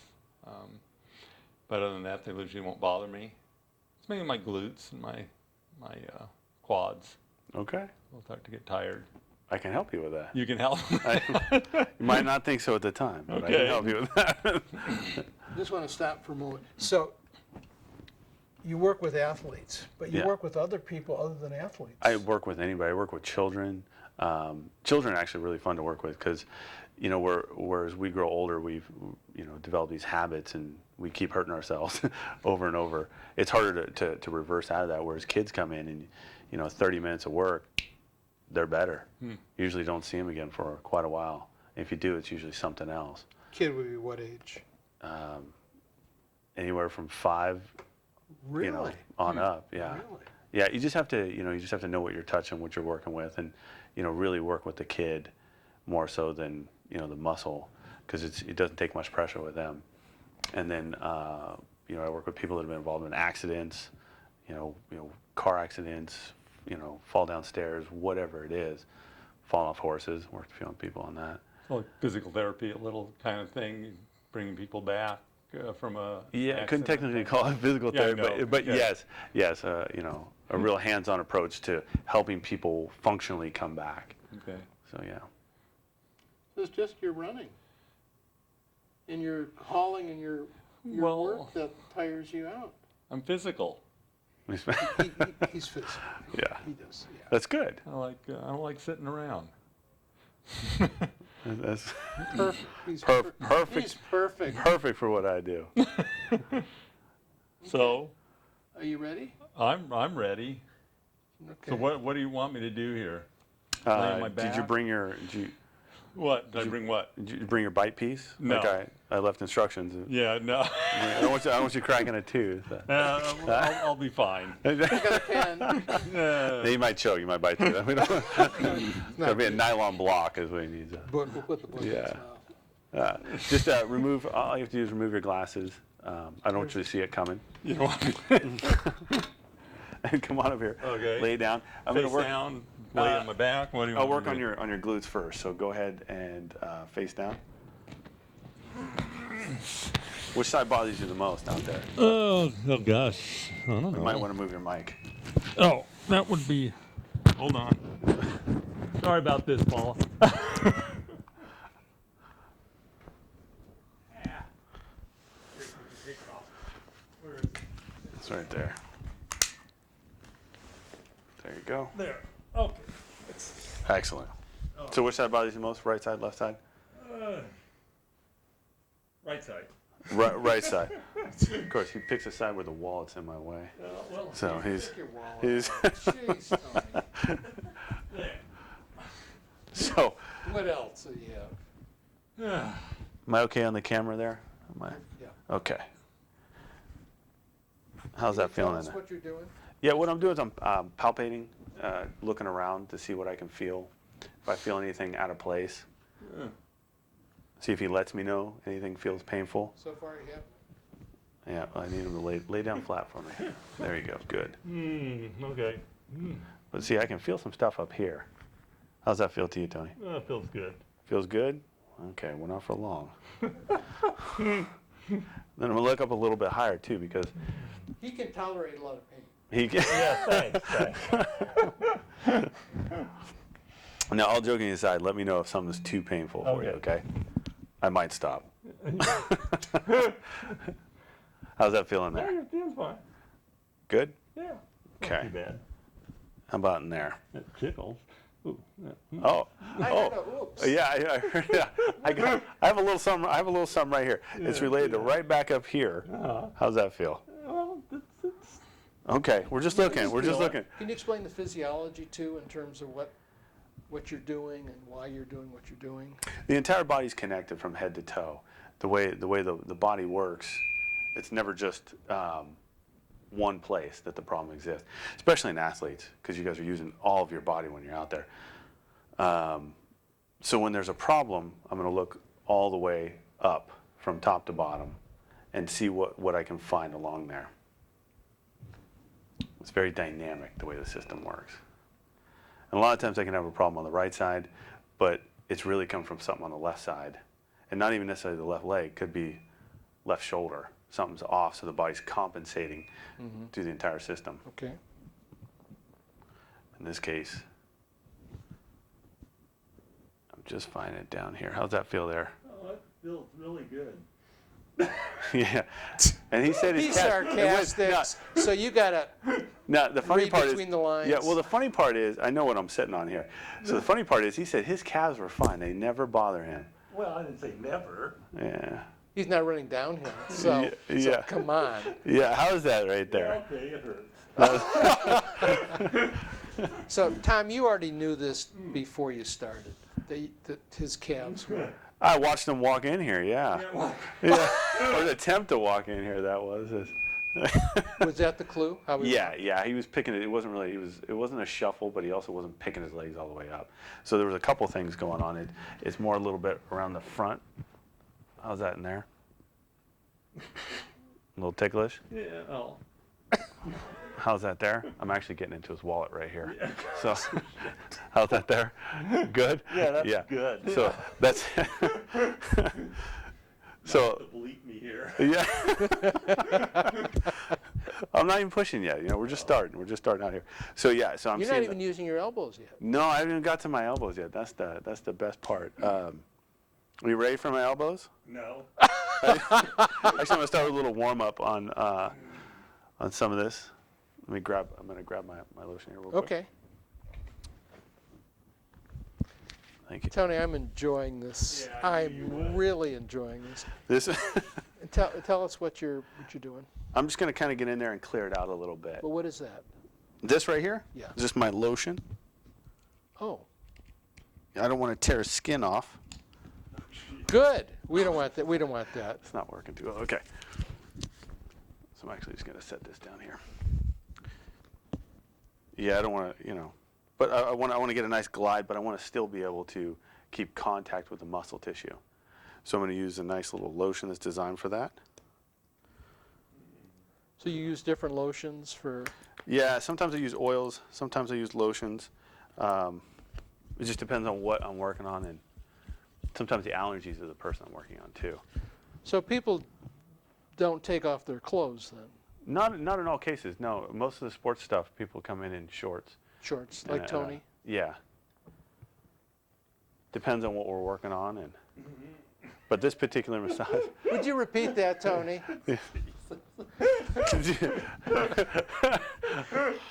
Speaker 3: But other than that, they usually won't bother me. It's mainly my glutes and my quads.
Speaker 1: Okay.
Speaker 3: They'll start to get tired.
Speaker 1: I can help you with that.
Speaker 3: You can help.
Speaker 1: You might not think so at the time, but I
Speaker 3: Okay.
Speaker 1: can help you with that.
Speaker 2: Just want to stop for a moment. So, you work with athletes, but you
Speaker 1: Yeah.
Speaker 2: work with other people other than athletes.
Speaker 1: I work with anybody. I work with children. Children are actually really fun to work with because, whereas we grow older, we've, developed these habits and we keep hurting ourselves over and over. It's harder to reverse out of that, whereas kids come in and, 30 minutes of work, they're better. Usually don't see them again for quite a while. If you do, it's usually something else.
Speaker 2: Kid would be what age?
Speaker 1: Anywhere from 5,
Speaker 2: Really?
Speaker 1: on up. Yeah.
Speaker 2: Really?
Speaker 1: Yeah, you just have to, know what you're touching, what you're working with, and, really work with the kid more so than, the muscle, because it doesn't take much pressure with them. And then, I work with people that have been involved in accidents, car accidents, fall downstairs, whatever it is, falling off horses, worked a few people on that.
Speaker 3: Like physical therapy, a little kind of thing, bringing people back from a.
Speaker 1: Yeah, I couldn't
Speaker 3: accident.
Speaker 1: technically call it physical
Speaker 3: Yeah, I
Speaker 1: therapy,
Speaker 3: know.
Speaker 1: but
Speaker 3: Yeah.
Speaker 1: yes, a real hands-on approach to helping people functionally come back.
Speaker 3: Okay.
Speaker 1: So yeah.
Speaker 2: It's just your running and your hauling and your
Speaker 3: Well-
Speaker 2: work that tires you out.
Speaker 3: I'm physical.
Speaker 2: He's physical.
Speaker 1: Yeah,
Speaker 2: He does. Yeah.
Speaker 1: that's good.
Speaker 3: I don't like sitting around.
Speaker 1: That's
Speaker 2: Perfect. He's
Speaker 1: perfect.
Speaker 2: He's perfect.
Speaker 1: perfect for what I do.
Speaker 3: So
Speaker 2: Are you ready?
Speaker 3: I'm ready.
Speaker 2: Okay.
Speaker 3: So what do you want me to do here? Lay on my
Speaker 1: Did you
Speaker 3: back?
Speaker 1: bring your
Speaker 3: What? Did I bring what?
Speaker 1: did you bring your bite piece?
Speaker 3: No.
Speaker 1: Like I left instructions.
Speaker 3: Yeah, no.
Speaker 1: I don't want you cracking a tooth.
Speaker 3: I'll be fine.
Speaker 2: Got a pen.
Speaker 1: You might choke. You might bite through that. We don't. Gotta be a nylon block is what he needs.
Speaker 2: But we'll put the book in his
Speaker 1: Yeah.
Speaker 2: mouth.
Speaker 1: Just remove. All you have to do is remove your glasses. I don't actually see it coming.
Speaker 3: You know what?
Speaker 1: Come on over here.
Speaker 3: Okay.
Speaker 1: Lay it down. I'm
Speaker 3: Face
Speaker 1: gonna work.
Speaker 3: down, lay on my back. What do you
Speaker 1: I'll
Speaker 3: want
Speaker 1: work
Speaker 3: me to
Speaker 1: on your glutes first. So go ahead and face down. Which side bothers you the most out there?
Speaker 3: Oh gosh. I don't
Speaker 1: You might want to move your mic.
Speaker 3: Oh, that would be. Hold on. Sorry about this, Paul.
Speaker 1: It's right there. There you go.
Speaker 3: There. Okay.
Speaker 1: Excellent. So which side bothers you most? Right side, left side?
Speaker 3: Right side.
Speaker 1: Right side. Of course, he picks a side where the wallet's in my way.
Speaker 3: Well,
Speaker 1: So he's
Speaker 2: Take your wallet.
Speaker 1: he's.
Speaker 2: Jeez, Tony.
Speaker 3: there.
Speaker 1: So,
Speaker 2: What else do you have?
Speaker 1: am I okay on the camera there? Am I?
Speaker 2: Yeah.
Speaker 1: Okay. How's that feeling?
Speaker 2: Tell
Speaker 1: in
Speaker 2: us
Speaker 1: there?
Speaker 2: what you're doing.
Speaker 1: Yeah, what I'm doing is I'm palpating, looking around to see what I can feel. If I feel anything out of place, see if he lets me know anything feels painful.
Speaker 2: So far, you have.
Speaker 1: Yeah, I need him to lay down flat for me. There you go, good.
Speaker 3: Okay.
Speaker 1: But see, I can feel some stuff up here. How's that feel to you, Tony?
Speaker 3: Feels good.
Speaker 1: Feels good? Okay, we're not for long. Then I'm gonna look up a little bit higher too because
Speaker 2: He can tolerate a lot of pain.
Speaker 1: he can.
Speaker 3: Yeah, thanks.
Speaker 1: Now, all joking aside, let me know if something's too painful for you, okay? I might stop. How's that feeling there?
Speaker 3: It feels fine.
Speaker 1: Good?
Speaker 3: Yeah.
Speaker 1: Okay.
Speaker 3: Not too bad.
Speaker 1: How about in there?
Speaker 3: It tickles. Ooh, yeah.
Speaker 1: Oh,
Speaker 2: Oops.
Speaker 1: yeah, I heard that. I have a little something. I have a little something right here. It's related to right back up here. How's that feel?
Speaker 3: Well, it's
Speaker 1: Okay, we're just looking. We're just looking.
Speaker 2: Can you explain the physiology too, in terms of what you're doing and why you're doing what you're doing?
Speaker 1: The entire body's connected from head to toe. The way the body works, it's never just one place that the problem exists, especially in athletes, because you guys are using all of your body when you're out there. So when there's a problem, I'm going to look all the way up from top to bottom and see what I can find along there. It's very dynamic the way the system works. And a lot of times I can have a problem on the right side, but it's really come from something on the left side. And not even necessarily the left leg, could be left shoulder. Something's off, so the body's compensating through the entire system.
Speaker 2: Okay.
Speaker 1: In this case, I'm just finding it down here. How's that feel there?
Speaker 3: Oh, it feels really good.
Speaker 1: Yeah. And he said
Speaker 2: He's sarcastic, so you gotta
Speaker 1: Now, the funny
Speaker 2: read
Speaker 1: part
Speaker 2: between
Speaker 1: is,
Speaker 2: the lines.
Speaker 1: yeah, well, the funny part is, I know what I'm sitting on here. So the funny part is, he said his calves were fine. They never bother him.
Speaker 3: Well, I didn't say never.
Speaker 1: Yeah.
Speaker 2: He's not running downhill, so,
Speaker 1: Yeah.
Speaker 2: so come on.
Speaker 1: Yeah, how's that right there?
Speaker 3: Okay, it hurts.
Speaker 2: So, Tom, you already knew this before you started, that his calves were.
Speaker 1: I watched him walk in here, yeah. Yeah. Or the attempt to walk in here, that was.
Speaker 2: Was that the clue? How he
Speaker 1: Yeah, he was picking it. It wasn't really, it wasn't a shuffle, but he also wasn't picking his legs all the way up. So there was a couple things going on. It's more a little bit around the front. How's that in there? A little ticklish?
Speaker 3: Yeah, oh.
Speaker 1: How's that there? I'm actually getting into his wallet right here. So, how's that there? Good?
Speaker 3: Yeah, that's good.
Speaker 1: So, that's, so,
Speaker 3: Bleep me here.
Speaker 1: yeah. I'm not even pushing yet. You know, we're just starting. We're just starting out here. So, yeah, so I'm
Speaker 2: You're
Speaker 1: seeing
Speaker 2: not even using your elbows yet.
Speaker 1: No, I haven't even got to my elbows yet. That's the best part. Are you ready for my elbows?
Speaker 3: No.
Speaker 1: Actually, I'm gonna start with a little warm up on some of this. I'm gonna grab my lotion here real quick.
Speaker 2: Okay.
Speaker 1: Thank you.
Speaker 2: Tony, I'm enjoying this.
Speaker 3: Yeah, I knew you
Speaker 2: I'm
Speaker 3: would.
Speaker 2: really enjoying this.
Speaker 1: This,
Speaker 2: And tell us what you're doing.
Speaker 1: I'm just gonna kind of get in there and clear it out a little bit.
Speaker 2: But what is that?
Speaker 1: This right here?
Speaker 2: Yeah.
Speaker 1: Is this my lotion?
Speaker 2: Oh,
Speaker 1: I don't want to tear skin off.
Speaker 2: good. We don't want that. We don't want that.
Speaker 1: It's not working too well. Okay. So I'm actually just gonna set this down here. Yeah, I don't want to, but I want to get a nice glide, but I want to still be able to keep contact with the muscle tissue. So I'm going to use a nice little lotion that's designed for that.
Speaker 2: So you use different lotions for.
Speaker 1: Yeah, sometimes I use oils, sometimes I use lotions. It just depends on what I'm working on, and sometimes the allergies of the person I'm working on too.
Speaker 2: So people don't take off their clothes then.
Speaker 1: Not in all cases, no. Most of the sports stuff, people come in shorts.
Speaker 2: Shorts, like
Speaker 1: And,
Speaker 2: Tony.
Speaker 1: Yeah. Depends on what we're working on, and but this particular massage.
Speaker 2: Would you repeat that, Tony?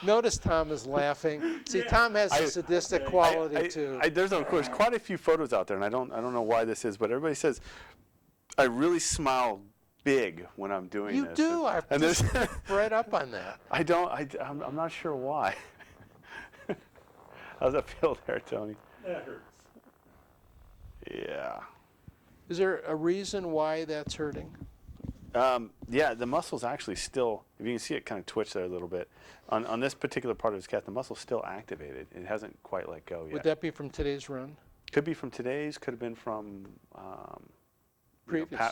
Speaker 2: Notice Tom is laughing. See, Tom has a sadistic quality too.
Speaker 1: There's of course quite a few photos out there, and I don't know why this is, but everybody says I really smile big when I'm doing
Speaker 2: You
Speaker 1: this.
Speaker 2: do. I've
Speaker 1: And
Speaker 2: just
Speaker 1: there's
Speaker 2: read up on that.
Speaker 1: I don't. I'm not sure why. How's that feel there, Tony?
Speaker 3: That hurts.
Speaker 1: Yeah.
Speaker 2: Is there a reason why that's hurting?
Speaker 1: Yeah, the muscle's actually still, if you can see it kind of twitch there a little bit. On this particular part of his calf, the muscle's still activated. It hasn't quite let go yet.
Speaker 2: Would that be from today's run?
Speaker 1: Could be from today's, could have been from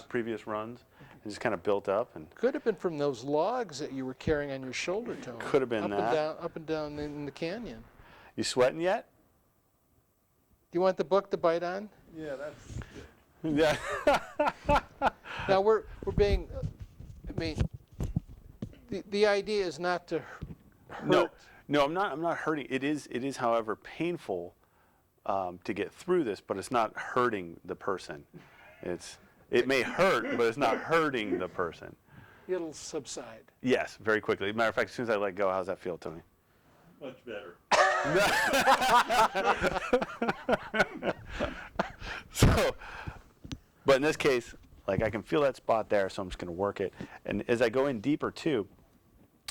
Speaker 1: previous runs. It just kind of built up. And
Speaker 2: Could have been from those logs that you were carrying on your shoulder, Tony.
Speaker 1: Could have been that.
Speaker 2: Up and down in the canyon.
Speaker 1: You sweating yet?
Speaker 2: Do you want the book to bite on?
Speaker 3: Yeah, that's
Speaker 1: Yeah.
Speaker 2: Now we're being, I mean, the idea is not to hurt.
Speaker 1: No, I'm not hurting. It is, however, painful to get through this, but it's not hurting the person. It may hurt, but it's not hurting the person.
Speaker 2: It'll subside.
Speaker 1: Yes, very quickly. Matter of fact, as soon as I let go, how's that feel, Tony?
Speaker 3: Much better.
Speaker 1: So, but in this case, like I can feel that spot there, so I'm just going to work it. And as I go in deeper too,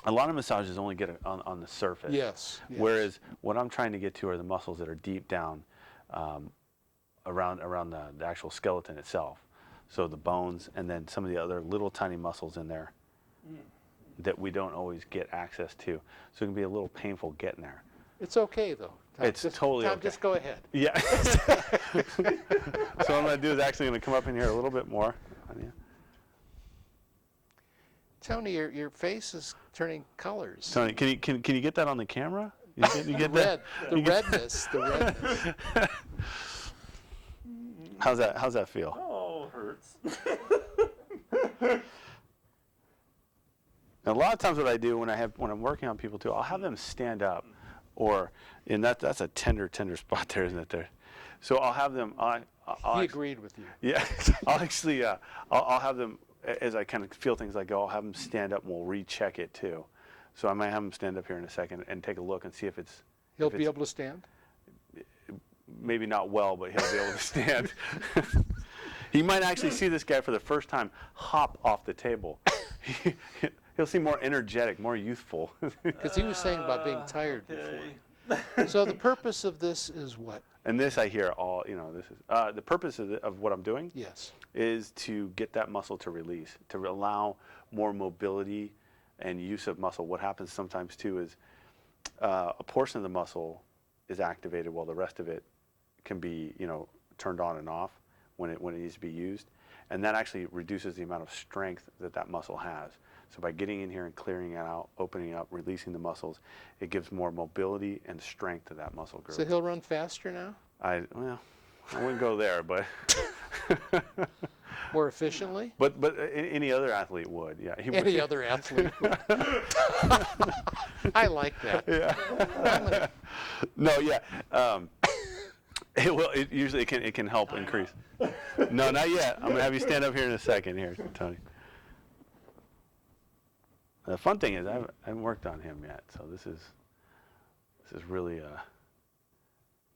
Speaker 1: a lot of massages only get it on the surface.
Speaker 2: Yes.
Speaker 1: Whereas what I'm trying to get to are the muscles that are deep down around the actual skeleton itself. So the bones and then some of the other little tiny muscles in there that we don't always get access to. So it can be a little painful getting there.
Speaker 2: It's okay though. Tom,
Speaker 1: It's totally
Speaker 2: Tom,
Speaker 1: okay.
Speaker 2: Just go ahead.
Speaker 1: Yeah. So what I'm going to do is actually going to come up in here a little bit more.
Speaker 2: Tony, your face is turning colors.
Speaker 1: Tony, can you get that on the camera? You get that?
Speaker 2: The redness.
Speaker 1: How's that feel?
Speaker 3: Oh, it hurts.
Speaker 1: And a lot of times what I do when I'm working on people too, I'll have them stand up, and that's a tender spot there, isn't it? There, so I'll have them.
Speaker 2: He agreed with you.
Speaker 1: Yeah, I'll actually I'll have them as I kind of feel things like go. I'll have them stand up and we'll recheck it too. So I might have them stand up here in a second and take a look and see if it's.
Speaker 2: He'll be able to stand?
Speaker 1: Maybe not well, but he'll be able to stand. He might actually see this guy for the first time hop off the table. He'll seem more energetic, more youthful.
Speaker 2: Because he was saying about being tired before. So the purpose of this is what?
Speaker 1: And this I hear all, this is, the purpose of what I'm doing
Speaker 2: Yes.
Speaker 1: is to get that muscle to release, to allow more mobility and use of muscle. What happens sometimes too is a portion of the muscle is activated while the rest of it can be, turned on and off when it needs to be used. And that actually reduces the amount of strength that muscle has. So by getting in here and clearing it out, opening up, releasing the muscles, it gives more mobility and strength to that muscle group.
Speaker 2: So he'll run faster now?
Speaker 1: I wouldn't go there, but
Speaker 2: More efficiently?
Speaker 1: but any other athlete would, yeah.
Speaker 2: Any other athlete would. I like that.
Speaker 1: Yeah. No, yeah. It can help increase. No, not yet. I'm gonna have you stand up here in a second, here, Tony. The fun thing is I haven't worked on him yet, so this is really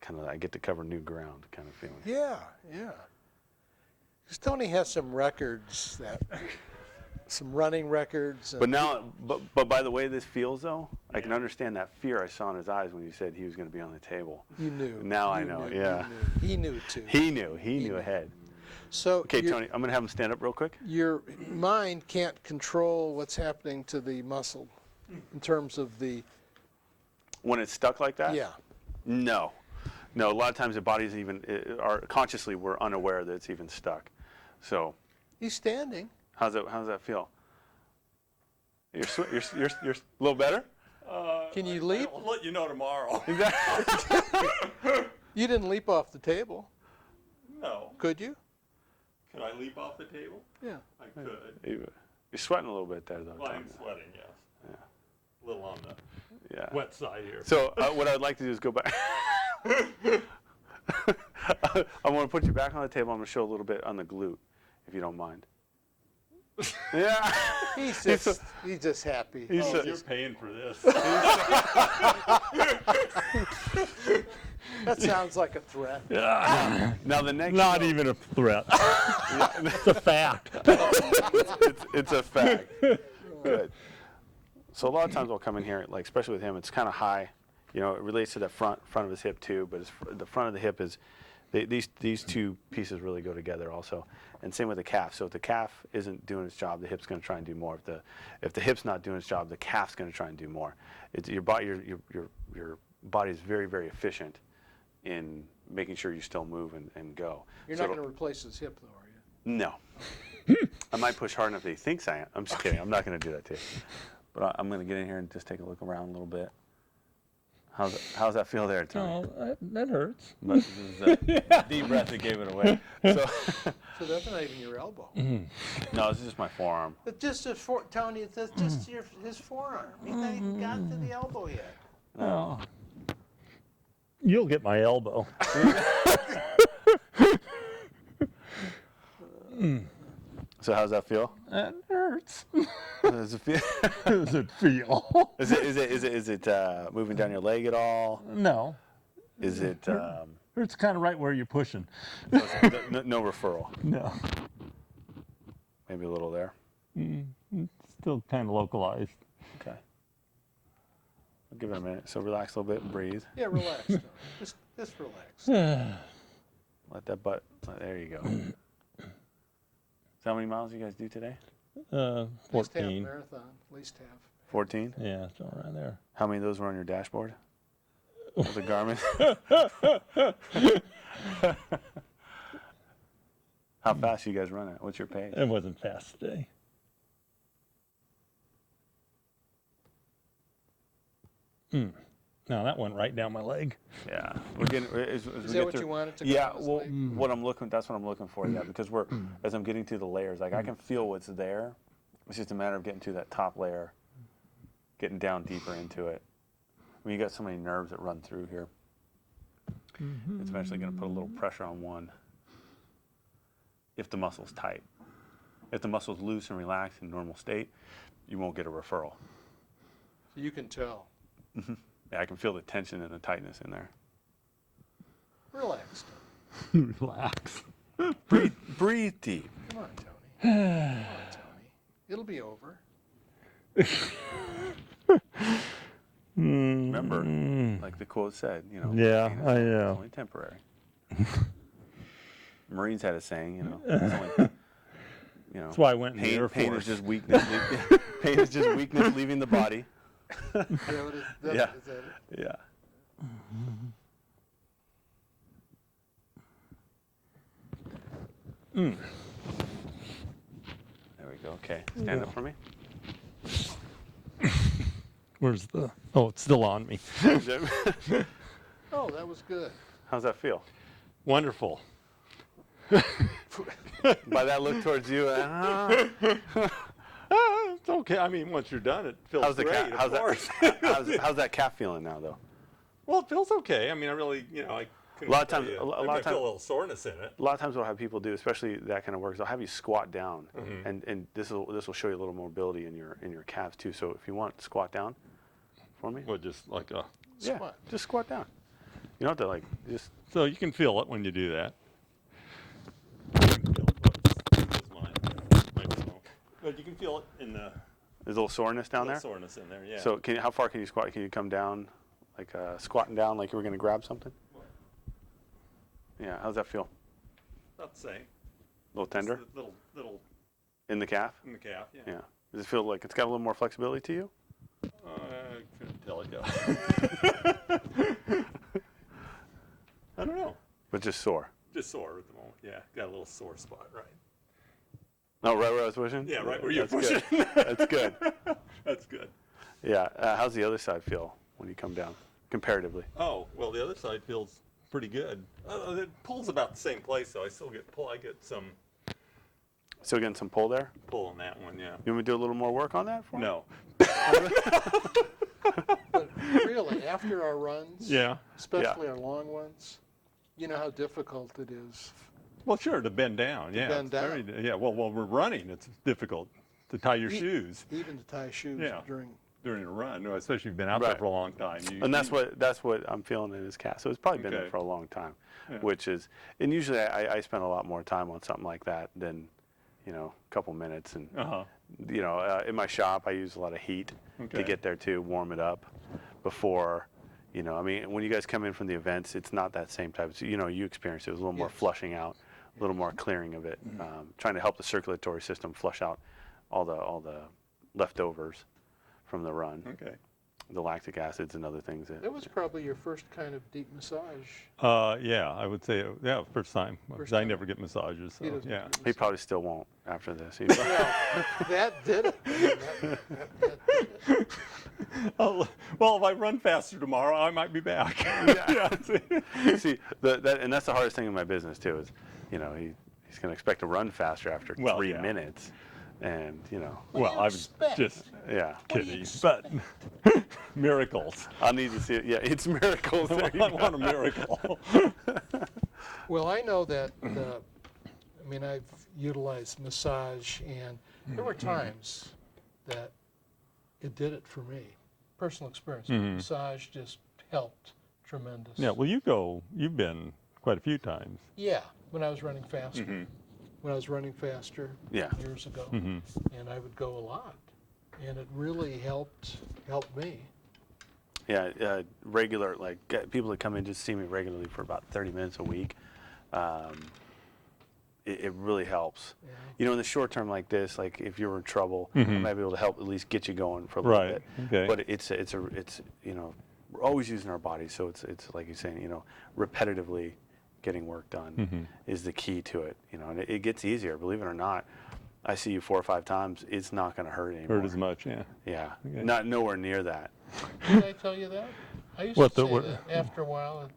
Speaker 1: kind of I get to cover new ground kind of feeling.
Speaker 2: Yeah. Because Tony has some records some running records.
Speaker 1: But now, but by the way this feels though, I can understand that fear I saw in his eyes when you said he was going to be on the table.
Speaker 2: You knew.
Speaker 1: Now I know, yeah.
Speaker 2: He knew too.
Speaker 1: He knew ahead.
Speaker 2: So
Speaker 1: Okay, Tony, I'm going to have him stand up real quick.
Speaker 2: your mind can't control what's happening to the muscle in terms of the.
Speaker 1: When it's stuck like that?
Speaker 2: Yeah.
Speaker 1: No, a lot of times the bodies are consciously we're unaware that it's even stuck. So
Speaker 2: He's standing.
Speaker 1: how's that feel? You're a little better?
Speaker 2: Can you leap?
Speaker 3: I'll let you know tomorrow.
Speaker 2: You didn't leap off the table,
Speaker 3: No.
Speaker 2: could you?
Speaker 3: Could I leap off the table?
Speaker 2: Yeah.
Speaker 3: I could.
Speaker 1: You're sweating a little bit there though.
Speaker 3: Well, I'm
Speaker 1: Tony.
Speaker 3: sweating, yes.
Speaker 1: Yeah.
Speaker 3: A little on the
Speaker 1: Yeah.
Speaker 3: wet side here.
Speaker 1: So what I'd like to do is go back. I want to put you back on the table. I'm going to show a little bit on the glute, if you don't mind. Yeah.
Speaker 2: He's just happy.
Speaker 3: You're paying for this.
Speaker 2: That sounds like a threat.
Speaker 1: Now the next.
Speaker 3: Not even a threat. It's a fact.
Speaker 1: It's a fact. Good. So a lot of times I'll come in here, like especially with him, it's kind of high. It relates to the front of his hip too, but the front of the hip is. These two pieces really go together also, and same with the calf. So if the calf isn't doing its job, the hip's going to try and do more. If the hip's not doing its job, the calf's going to try and do more. Your body is very, very efficient in making sure you still move and go.
Speaker 2: You're not going to replace his hip, though, are you?
Speaker 1: No. I might push hard enough that he thinks I am. I'm just kidding. I'm not going to do that to you. But I'm going to get in here and just take a look around a little bit. How's that feel there, Tony?
Speaker 3: Oh, that hurts.
Speaker 1: But this is a deep breath that gave it away. So
Speaker 2: that's not even your elbow.
Speaker 1: no, this is just my forearm.
Speaker 2: It's just Tony. It's just his forearm. He's not even got to the elbow yet.
Speaker 3: Oh. You'll get my elbow.
Speaker 1: So how's that feel?
Speaker 3: That hurts.
Speaker 1: Does it feel?
Speaker 3: Does it feel?
Speaker 1: Is it moving down your leg at all?
Speaker 3: No.
Speaker 1: Is it
Speaker 3: Hurts kind of right where you're pushing.
Speaker 1: no referral?
Speaker 3: No.
Speaker 1: Maybe a little there.
Speaker 3: Still kind of localized.
Speaker 1: Okay. I'll give it a minute. So relax a little bit and breathe.
Speaker 2: Yeah, relax. Tony. Just relax.
Speaker 1: Let that butt. There you go. So how many miles do you guys do today?
Speaker 2: At least half
Speaker 3: 14.
Speaker 2: marathon. At least half.
Speaker 1: 14.
Speaker 3: Yeah, it's all right there.
Speaker 1: How many of those were on your dashboard? With the Garmin? How fast you guys run it? What's your pace?
Speaker 3: It wasn't fast today. No, that went right down my leg.
Speaker 1: Yeah, we're getting. As
Speaker 2: Is
Speaker 1: we
Speaker 2: that
Speaker 1: get
Speaker 2: what
Speaker 1: through,
Speaker 2: you wanted to go
Speaker 1: Yeah,
Speaker 2: this
Speaker 1: well,
Speaker 2: way?
Speaker 1: what I'm looking. That's what I'm looking for. Yeah, because as I'm getting through the layers, like I can feel what's there. It's just a matter of getting to that top layer, getting down deeper into it. I mean, you got so many nerves that run through here. It's eventually going to put a little pressure on one. If the muscle's tight, if the muscle's loose and relaxed in normal state, you won't get a referral.
Speaker 2: So you can tell.
Speaker 1: Yeah, I can feel the tension and the tightness in there.
Speaker 2: Relax.
Speaker 3: Relax.
Speaker 1: Breathe deep.
Speaker 2: Come on, Tony. Come on, Tony. It'll be over.
Speaker 1: Remember, like the quote said, you know.
Speaker 3: Yeah,
Speaker 1: pain is
Speaker 3: I know.
Speaker 1: only temporary. Marines had a saying, you know. It's only, you know.
Speaker 3: That's why I went in the Air
Speaker 1: pain
Speaker 3: Force.
Speaker 1: is just weakness. Pain is just weakness leaving the body.
Speaker 2: Is that what it-
Speaker 1: Yeah.
Speaker 2: Is that it?
Speaker 1: Yeah. There we go. Okay. Stand up for me.
Speaker 3: Where's the? Oh, it's still on me.
Speaker 2: Oh, that was good.
Speaker 1: How's that feel?
Speaker 3: Wonderful.
Speaker 1: By that look towards you.
Speaker 3: It's okay. I mean, once you're done, it feels
Speaker 1: How's the
Speaker 3: great.
Speaker 1: calf? How's that calf feeling now, though?
Speaker 3: Well, it feels okay. I mean, I really, I.
Speaker 1: A lot of times,
Speaker 3: I
Speaker 1: a lot of
Speaker 3: feel a
Speaker 1: times,
Speaker 3: little soreness in it.
Speaker 1: a lot of times, what I'll have people do, especially that kind of work, is I'll have you squat down, and this will show you a little mobility in your calves too. So if you want, squat down for me.
Speaker 3: Well, just like a.
Speaker 1: Yeah,
Speaker 2: Squat.
Speaker 1: just squat down. You don't have to just.
Speaker 3: So you can feel it when you do that. But you can feel it in the
Speaker 1: There's a little soreness down there.
Speaker 3: soreness in there. Yeah.
Speaker 1: So how far can you squat? Can you come down, like squatting down, like you were going to grab something? Yeah. How's that feel?
Speaker 3: About the same.
Speaker 1: A little tender
Speaker 3: Just a little
Speaker 1: in the calf.
Speaker 3: in the calf. Yeah.
Speaker 1: Yeah. Does it feel like it's got a little more flexibility to you?
Speaker 3: I couldn't tell it does. I don't know.
Speaker 1: But just sore.
Speaker 3: Just sore at the moment. Yeah. Got a little sore spot, right?
Speaker 1: Oh, right where I was pushing?
Speaker 3: Yeah, right where you're
Speaker 1: That's
Speaker 3: pushing.
Speaker 1: Good. That's good.
Speaker 3: That's good.
Speaker 1: Yeah. How's the other side feel when you come down, comparatively?
Speaker 3: Oh, well, the other side feels pretty good. It pulls about the same place, so I still get pull. I get some
Speaker 1: Still getting some pull there?
Speaker 3: pull on that one, yeah.
Speaker 1: You want me to do a little more work on that for me?
Speaker 3: No.
Speaker 2: But really, after our runs,
Speaker 3: Yeah.
Speaker 2: especially our long ones, you know how difficult it is.
Speaker 3: Well, sure, to bend down. Yeah.
Speaker 2: bend
Speaker 3: it's very- yeah. Well, while we're running, it's difficult to tie your shoes
Speaker 2: Even to tie shoes
Speaker 3: Yeah.
Speaker 2: during.
Speaker 3: during a run, especially if you've been out there
Speaker 1: Right.
Speaker 3: for a long time.
Speaker 1: And that's what I'm feeling in his calf. So it's probably been there
Speaker 3: Okay.
Speaker 1: for a long time,
Speaker 3: Yeah.
Speaker 1: which is, and usually I spend a lot more time on something like that than, a couple minutes. And,
Speaker 3: Uh-huh.
Speaker 1: in my shop, I use a lot of heat to
Speaker 3: Okay.
Speaker 1: get there too, warm it up before, I mean, when you guys come in from the events, it's not that same type. So, you experience it. It was a little more
Speaker 2: Yes.
Speaker 1: flushing out, a little more clearing of it, trying to help the circulatory system flush out all the leftovers from the run,
Speaker 3: Okay.
Speaker 1: the lactic acids and other things that.
Speaker 2: That was probably your first kind of deep massage.
Speaker 3: Yeah, I would say, first time. 'Cause
Speaker 2: First
Speaker 3: I
Speaker 2: time.
Speaker 3: never get massages, so
Speaker 2: He doesn't
Speaker 3: yeah.
Speaker 2: get
Speaker 1: He probably still won't after this.
Speaker 2: Well, that did it. I mean, that did it.
Speaker 3: Oh, well, if I run faster tomorrow, I might be back. Yeah.
Speaker 1: See, and that's the hardest thing in my business too. Is he's going to expect to run faster after
Speaker 3: Well,
Speaker 1: 3
Speaker 3: yeah.
Speaker 1: minutes, And, you know,
Speaker 2: What do
Speaker 3: Well,
Speaker 2: you
Speaker 3: I was
Speaker 2: expect?
Speaker 3: just
Speaker 1: yeah.
Speaker 2: What do you
Speaker 3: kidding, but miracles.
Speaker 1: I'll need to see it. Yeah, it's miracles. There you
Speaker 3: I
Speaker 1: go.
Speaker 3: want a miracle.
Speaker 2: Well, I know that, I mean, I've utilized massage, and there were times that it did it for me. Personal experience. Massage just helped tremendous.
Speaker 3: Yeah, well, you've been quite a few times.
Speaker 2: Yeah, when I was running faster. When I was running faster
Speaker 1: Yeah.
Speaker 2: years ago, and I would go a lot, and it really helped me.
Speaker 1: Yeah, regular, like people that come in just see me regularly for about 30 minutes a week. It really helps.
Speaker 2: Yeah.
Speaker 1: You know, in the short term like this, like if you're in trouble, I might be able to help at least get you going for a little
Speaker 3: Right,
Speaker 1: bit.
Speaker 3: okay.
Speaker 1: But it's you know, we're always using our bodies, so it's like you're saying, you know, repetitively getting work done is the key to it. You know, and it gets easier. Believe it or not, I see you 4 or 5 times, it's not going to hurt anymore.
Speaker 3: Hurt as much, yeah.
Speaker 1: Yeah,
Speaker 3: Okay.
Speaker 1: not nowhere near that.
Speaker 2: Did I tell you that? I used
Speaker 3: What
Speaker 2: to
Speaker 3: the-
Speaker 2: say
Speaker 3: what-
Speaker 2: that after a while.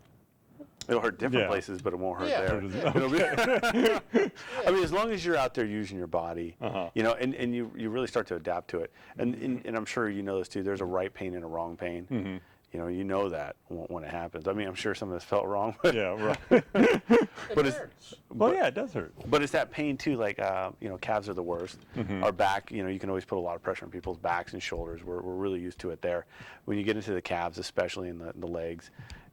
Speaker 1: It'll hurt different
Speaker 3: Yeah.
Speaker 1: places, but it won't hurt
Speaker 2: Yeah.
Speaker 1: there.
Speaker 3: Hurt as-
Speaker 1: It'll be- I mean, as long as you're out there using your body, you know, and you really start to adapt to it. And I'm sure you know this too. There's a right pain and a wrong pain. You know that when it happens. I mean, I'm sure some of this felt wrong, but,
Speaker 3: Yeah, right.
Speaker 1: but it's
Speaker 2: Hurts.
Speaker 3: Well, yeah, it does hurt.
Speaker 1: but it's that pain too. Like you know, calves are the worst. Our back, you know, you can always put a lot of pressure on people's backs and shoulders. We're really used to it there. When you get into the calves, especially in the legs,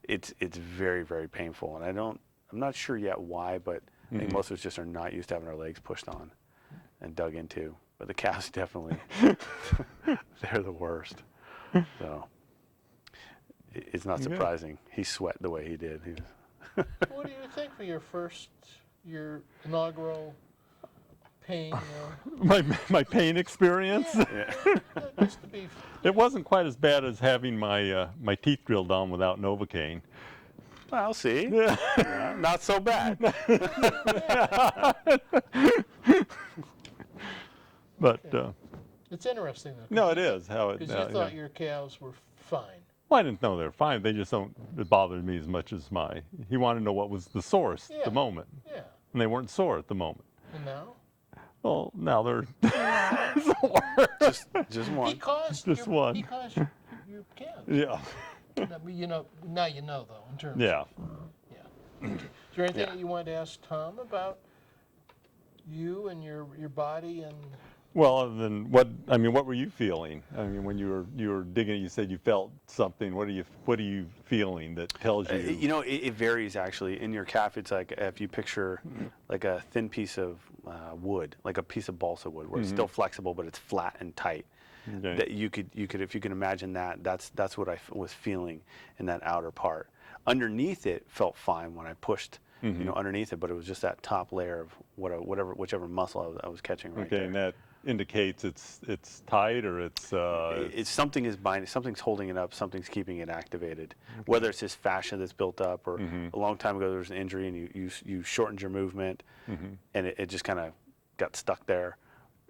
Speaker 1: it's very, very painful. And I'm not sure yet why, but I think most of us just are not used to having our legs pushed on and dug into. But the calves definitely, they're the worst. So it's not surprising he sweat the way he did.
Speaker 2: What do you think for your inaugural pain?
Speaker 3: My pain experience.
Speaker 1: Yeah.
Speaker 2: Just to be,
Speaker 3: It wasn't quite as bad as having my teeth drilled on without Novocaine.
Speaker 1: Well, see,
Speaker 3: Yeah.
Speaker 1: Yeah, not so bad.
Speaker 3: But
Speaker 2: it's interesting though.
Speaker 3: no, it is how it.
Speaker 2: Because you thought your calves were fine.
Speaker 3: Well, I didn't know they were fine. They just don't. It bothered me as much as my. He wanted to know what was the source at
Speaker 2: Yeah.
Speaker 3: the moment,
Speaker 2: Yeah.
Speaker 3: and they weren't sore at the moment.
Speaker 2: And now?
Speaker 3: Well, now they're
Speaker 1: Just one.
Speaker 2: Because
Speaker 3: Just one.
Speaker 2: Because your calves.
Speaker 3: yeah,
Speaker 2: I mean, you know, now you know though in terms.
Speaker 3: yeah.
Speaker 2: Of, yeah. Is there anything
Speaker 1: Yeah.
Speaker 2: that you wanted to ask Tom about you and your body and?
Speaker 3: Well, other than what I mean, what were you feeling? I mean, when you were digging, you said you felt something. What are you feeling that tells you?
Speaker 1: You know, it varies actually. In your calf, it's like if you picture like a thin piece of wood, like a piece of balsa wood, where it's still flexible but it's flat and tight.
Speaker 3: Okay.
Speaker 1: That you could if you can imagine that, that's what I was feeling in that outer part. Underneath it felt fine when I pushed, you know, underneath it, but it was just that top layer of whichever muscle I was catching right
Speaker 3: Okay,
Speaker 1: there.
Speaker 3: and that indicates it's tight or it's.
Speaker 1: It's something is binding, something's holding it up, something's keeping it activated. Whether it's this fascia that's built up, or a long time ago there was an injury and you shortened your movement, and it just kind of got stuck there,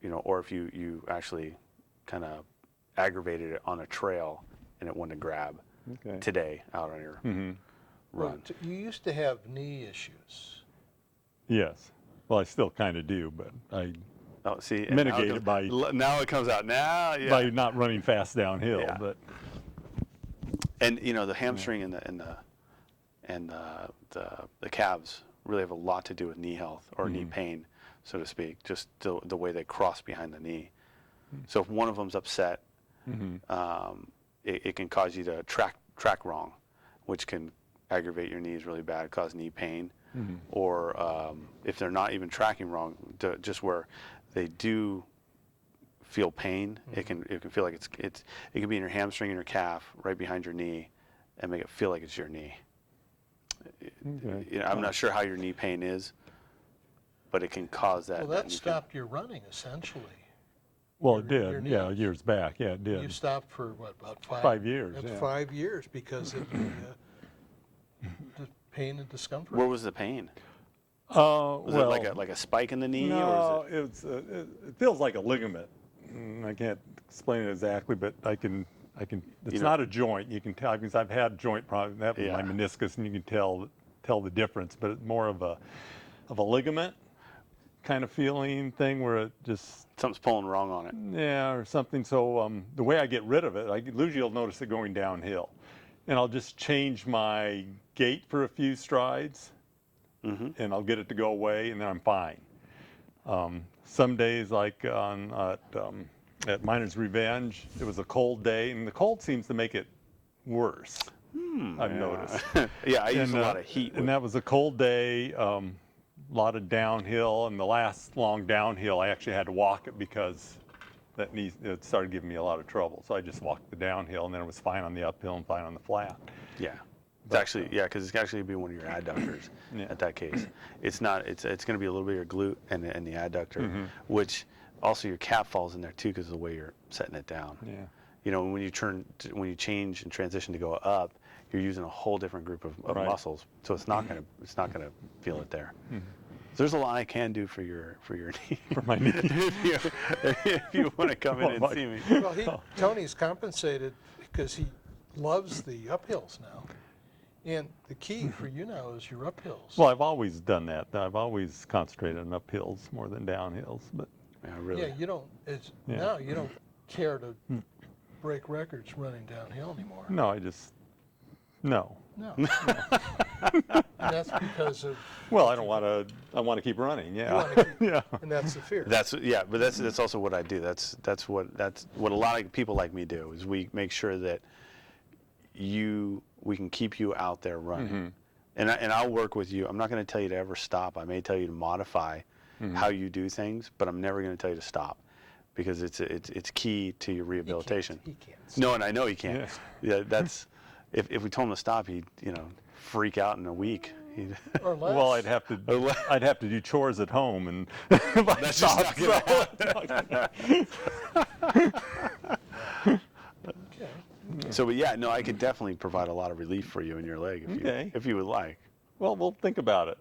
Speaker 1: you know, or if you actually kind of aggravated it on a trail and it wanted to grab
Speaker 3: Okay.
Speaker 1: today out on your run.
Speaker 2: You used to have knee issues.
Speaker 3: Yes. Well, I still kind of do, but I
Speaker 1: Oh, see, and
Speaker 3: mitigate
Speaker 1: now
Speaker 3: it by
Speaker 1: now it comes out now. Yeah.
Speaker 3: by not running fast downhill.
Speaker 1: Yeah.
Speaker 3: But
Speaker 1: And you know the hamstring and the calves really have a lot to do with knee health or knee pain, so to speak. Just the way they cross behind the knee. So if one of them's upset, it can cause you to track wrong, which can aggravate your knees really bad, cause knee pain. Or if they're not even tracking wrong, just where they do feel pain, it can feel like it can be in your hamstring and your calf, right behind your knee, and make it feel like it's your knee.
Speaker 3: okay.
Speaker 1: You know, I'm not sure how your knee pain is, but it can cause that.
Speaker 2: Well,
Speaker 1: that
Speaker 2: that
Speaker 1: knee pain.
Speaker 2: stopped your running essentially.
Speaker 3: Well, it
Speaker 2: your
Speaker 3: did. Yeah,
Speaker 2: knees.
Speaker 3: years back. Yeah, it
Speaker 2: You
Speaker 3: did.
Speaker 2: stopped for what, about
Speaker 3: 5 years.
Speaker 2: That's
Speaker 3: Yeah.
Speaker 2: 5 years because of the pain and discomfort.
Speaker 1: Where was the pain? Was
Speaker 3: well,
Speaker 1: it like a spike in the knee,
Speaker 3: no,
Speaker 1: or is
Speaker 3: it's it feels like a ligament. I can't explain it exactly, but I can. It's
Speaker 1: You know-
Speaker 3: not a joint. You can tell because I've had joint problems. That was
Speaker 1: Yeah.
Speaker 3: my meniscus, and you can tell the difference. But it's more of a ligament. kind of feeling thing where it just,
Speaker 1: Something's pulling wrong on it.
Speaker 3: yeah, or something. So the way I get rid of it, usually you'll notice it going downhill. And I'll just change my gait for a few strides, and I'll get it to go away, and then I'm fine. Some days, like at Miner's Revenge, it was a cold day, and the cold seems to make it worse. I've noticed.
Speaker 1: Yeah, I use a lot of heat.
Speaker 3: And that was a cold day, a lot of downhill, and the last long downhill, I actually had to walk it because it started giving me a lot of trouble. So I just walked the downhill, and then it was fine on the uphill and fine on the flat.
Speaker 1: Yeah. It's actually, yeah, because it's actually be one of your adductors at that case. It's not, it's going to be a little bit of your glute and the adductor, which also your calf falls in there too because of the way you're setting it down.
Speaker 3: Yeah.
Speaker 1: You know, when you change and transition to go up, you're using a whole different group of muscles, so it's not gonna feel it there. So there's a lot I can do for your knee.
Speaker 3: For my knee.
Speaker 1: if you want to come in and see me.
Speaker 2: Well, Tony's compensated because he loves the uphills now. And the key for you now is your uphills.
Speaker 3: Well, I've always done that. I've always concentrated on uphills more than downhills. But
Speaker 1: Yeah, really.
Speaker 2: Yeah, you don't. Now you don't care to break records running downhill anymore.
Speaker 3: no, no.
Speaker 2: No. And that's because of.
Speaker 3: Well, I don't want to. I want to keep running. Yeah.
Speaker 2: You wanna keep-
Speaker 3: Yeah.
Speaker 2: And that's the fear.
Speaker 1: But that's also what I do. That's what a lot of people like me do is we make sure that we can keep you out there running, and I'll work with you. I'm not going to tell you to ever stop. I may tell you to modify how you do things, but I'm never going to tell you to stop because it's key to your rehabilitation.
Speaker 2: He can't.
Speaker 1: No, and I know he can't. Yeah, that's if we told him to stop, he'd freak out in a week.
Speaker 2: Or less.
Speaker 3: Well, I'd have to do chores at home, and if I
Speaker 1: That's just
Speaker 3: stopped,
Speaker 1: not gonna
Speaker 2: Okay.
Speaker 1: So, but yeah, no, I could definitely provide a lot of relief for you in your leg if you would like.
Speaker 3: well, we'll think about it.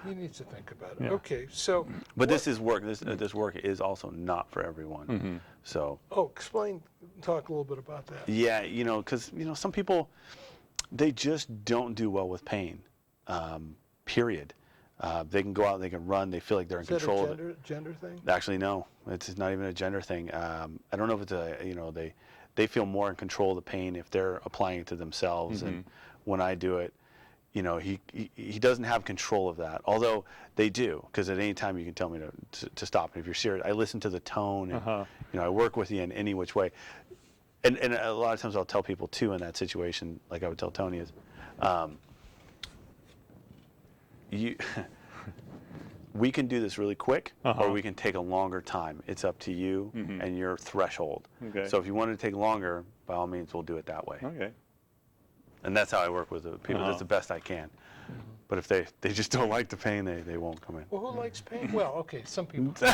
Speaker 2: He needs to think about it.
Speaker 3: Yeah.
Speaker 2: Okay, so.
Speaker 1: But this is work. This work is also not for everyone. So.
Speaker 2: Oh, talk a little bit about that.
Speaker 1: Yeah, because some people, they just don't do well with pain. Period. They can go out, they can run, they feel like they're in control of it.
Speaker 2: Is that a gender thing?
Speaker 1: Actually, no, it's not even a gender thing. I don't know if it's they feel more in control of the pain if they're applying it to themselves. And when I do it, he doesn't have control of that. Although they do, because at any time you can tell me to stop. And if you're serious, I listen to the tone, and I work with you in any which way. And a lot of times I'll tell people too in that situation, like I would tell Tony, is we can do this really quick, or we can take a longer time. It's up to you and your threshold.
Speaker 3: Okay.
Speaker 1: So if you want to take longer, by all means, we'll do it that way.
Speaker 3: Okay.
Speaker 1: And that's how I work with the people. That's the best I can. But if they just don't like the pain, they won't come in.
Speaker 2: Well, who likes pain? Well, okay, some people do.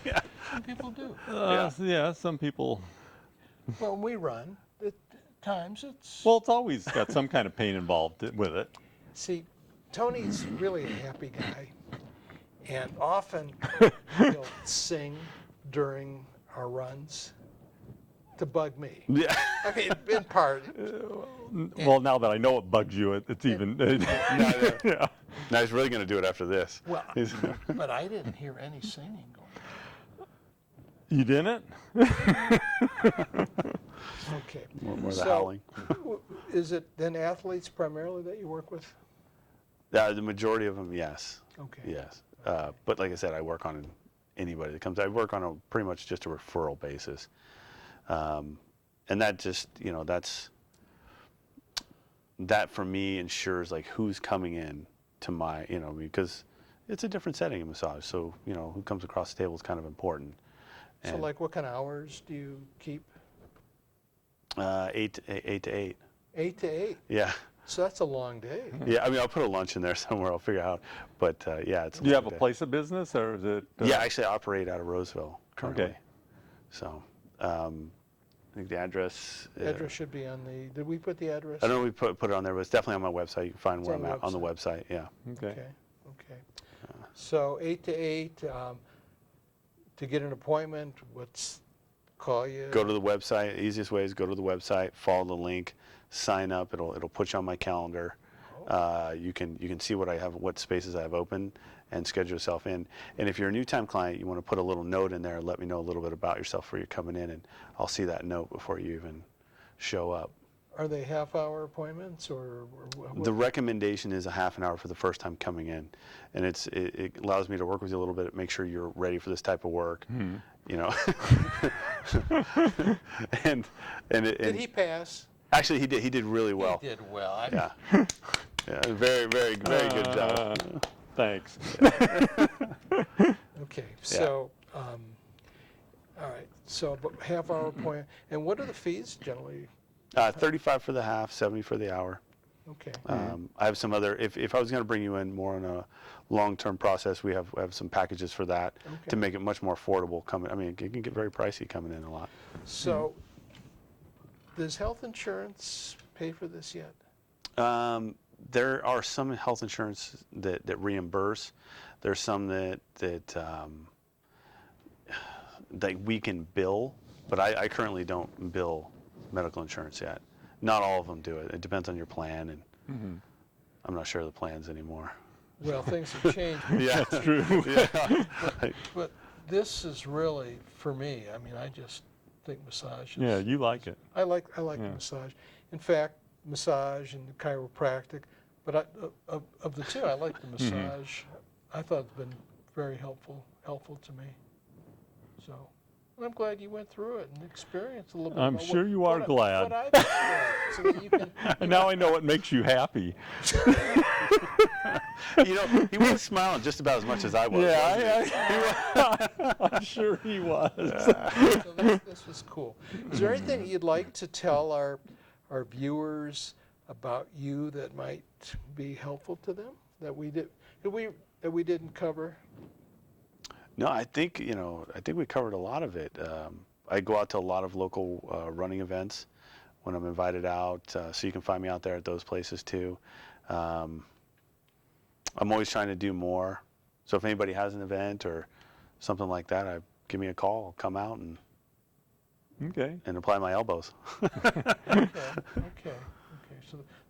Speaker 1: Yeah.
Speaker 2: Some people do.
Speaker 3: Yeah, some people.
Speaker 2: Well, when we run, at times it's.
Speaker 3: Well, it's always got some kind of pain involved with it.
Speaker 2: See, Tony's really a happy guy, and often he'll sing during our runs to bug me.
Speaker 1: Yeah.
Speaker 2: I mean, in part.
Speaker 3: Well, now that I know it bugs you, it's even. Yeah.
Speaker 1: Now he's really going to do it after this.
Speaker 2: Well, but I didn't hear any singing going
Speaker 3: You didn't?
Speaker 2: on. Okay.
Speaker 1: More the howling.
Speaker 2: Is it then athletes primarily that you work with?
Speaker 1: The majority of them, yes.
Speaker 2: Okay.
Speaker 1: Yes. But like I said, I work on anybody that comes. I work on a pretty much just a referral basis. And that just, that for me ensures like who's coming in to my, because it's a different setting in massage. So, who comes across the table is kind of important.
Speaker 2: So
Speaker 1: And,
Speaker 2: like what kind of hours do you keep?
Speaker 1: 8 to 8.
Speaker 2: 8 to 8.
Speaker 1: Yeah.
Speaker 2: So that's a long day.
Speaker 1: Yeah. I mean, I'll put a lunch in there somewhere. I'll figure out. But yeah, it's.
Speaker 3: Do you have a
Speaker 1: long day.
Speaker 3: place of business, or is it?
Speaker 1: Yeah, actually, I operate out of Roseville currently.
Speaker 3: Okay.
Speaker 1: So, I think the address.
Speaker 2: Address should be on the. Did we put the address?
Speaker 1: I don't know if we put it on there, but it's definitely on my website. You can find where
Speaker 2: on
Speaker 1: I'm
Speaker 2: the
Speaker 1: at on the website. Yeah.
Speaker 3: Okay.
Speaker 2: Okay. So 8 to 8. To get an appointment, call you?
Speaker 1: Go to the website. Easiest way is go to the website, follow the link, sign up. It'll put you on my calendar. you can see what spaces I have open, and schedule yourself in. And if you're a new time client, you want to put a little note in there and let me know a little bit about yourself before you're coming in, and I'll see that note before you even show up.
Speaker 2: Are they half-hour appointments or what?
Speaker 1: The recommendation is a half an hour for the first time coming in, and it allows me to work with you a little bit, make sure you're ready for this type of work, you know. and
Speaker 2: Did he pass?
Speaker 1: Actually, he did really well.
Speaker 2: He did well.
Speaker 1: Yeah. Yeah, very good job.
Speaker 3: Thanks.
Speaker 2: Okay, so, all right, so about half-hour appointment. And what are the fees generally?
Speaker 1: 35 for the half, 70 for the hour.
Speaker 2: Okay.
Speaker 1: I have some other, if I was going to bring you in more on a long-term process, we have some packages for that to make it much more affordable. I mean, it can get very pricey coming in a lot.
Speaker 2: So, does health insurance pay for this yet?
Speaker 1: There are some health insurance that reimburse. There's some that we can bill, but I currently don't bill medical insurance yet. Not all of them do it. It depends on your plan, and I'm not sure of the plans anymore.
Speaker 2: Well, things have changed.
Speaker 1: Yeah,
Speaker 3: That's true.
Speaker 1: Yeah.
Speaker 2: But this is really, for me, I mean, I just think massage is...
Speaker 3: Yeah, you like it.
Speaker 2: I like massage. In fact, massage and chiropractic, but of the two, I like the massage. I thought it's been very helpful to me. So, and I'm glad you went through it and experienced a little bit.
Speaker 3: I'm
Speaker 2: about
Speaker 3: sure you are glad.
Speaker 2: What I've experienced, so that you can.
Speaker 3: And now I know what makes you happy.
Speaker 1: You know, he was smiling just about as much as I was.
Speaker 3: I'm sure he was.
Speaker 2: So this was cool. Is there anything you'd like to tell our viewers about you that might be helpful to them that we didn't cover?
Speaker 1: No, I think we covered a lot of it. I go out to a lot of local running events when I'm invited out, so you can find me out there at those places too. I'm always trying to do more. So if anybody has an event or something like that, give me a call. I'll come out and apply my elbows.
Speaker 2: Okay.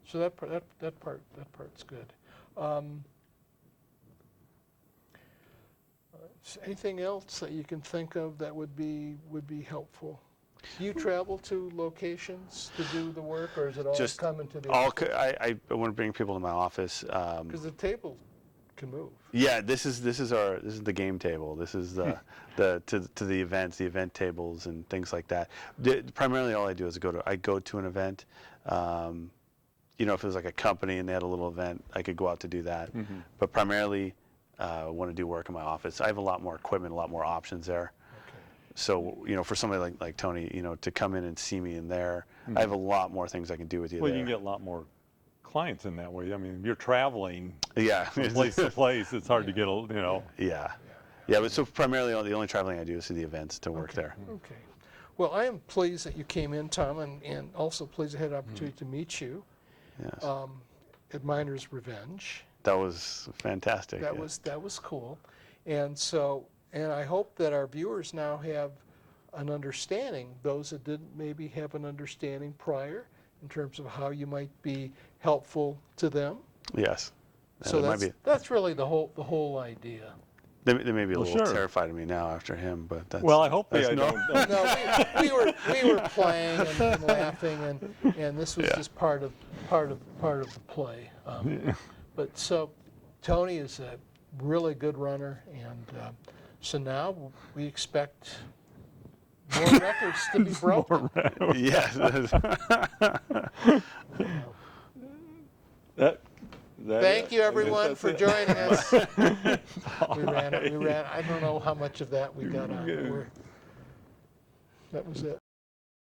Speaker 2: So that part's good. Anything else that you can think of that would be official? Do you travel to locations to do the work, or is it all
Speaker 1: Just
Speaker 2: coming to the?
Speaker 1: I want to bring people to my office.
Speaker 2: Because the table can move.
Speaker 1: Yeah, this is the game table. This is to the events, the event tables and things like that. Primarily, all I do is I go to an event. You know, if it was like a company and they had a little event, I could go out to do that. But primarily, I want to do work in my office. I have a lot more equipment, a lot more options there. So, you know, for somebody like Tony, you know, to come in and see me in there, I have a lot more things I can do with you
Speaker 3: Well,
Speaker 1: there.
Speaker 3: you can get a lot more clients in that way. I mean, if you're traveling
Speaker 1: from
Speaker 3: place to place, it's hard to get, you know.
Speaker 1: Yeah, but so primarily the only traveling I do is to the events to work there.
Speaker 2: Okay. Well, I am pleased that you came in, Tom, and also pleased I had an opportunity to meet you
Speaker 1: Yes.
Speaker 2: at Miner's Revenge.
Speaker 1: That was fantastic.
Speaker 2: That was cool. And I hope that our viewers now have an understanding, those that didn't maybe have an understanding prior, in terms of how you might be helpful to them.
Speaker 1: Yes.
Speaker 2: So that's really the whole idea.
Speaker 1: They may be a little
Speaker 3: sure.
Speaker 1: terrified of me now after him, but that's...
Speaker 3: Well, I hope they don't.
Speaker 2: No, we were playing and laughing, and this was just part of the play. But so Tony is a really good runner, and so now we expect more records to be broken.
Speaker 1: Yes.
Speaker 2: Thank you, everyone, for joining us. We ran. I don't know how much of that we got on. That was it.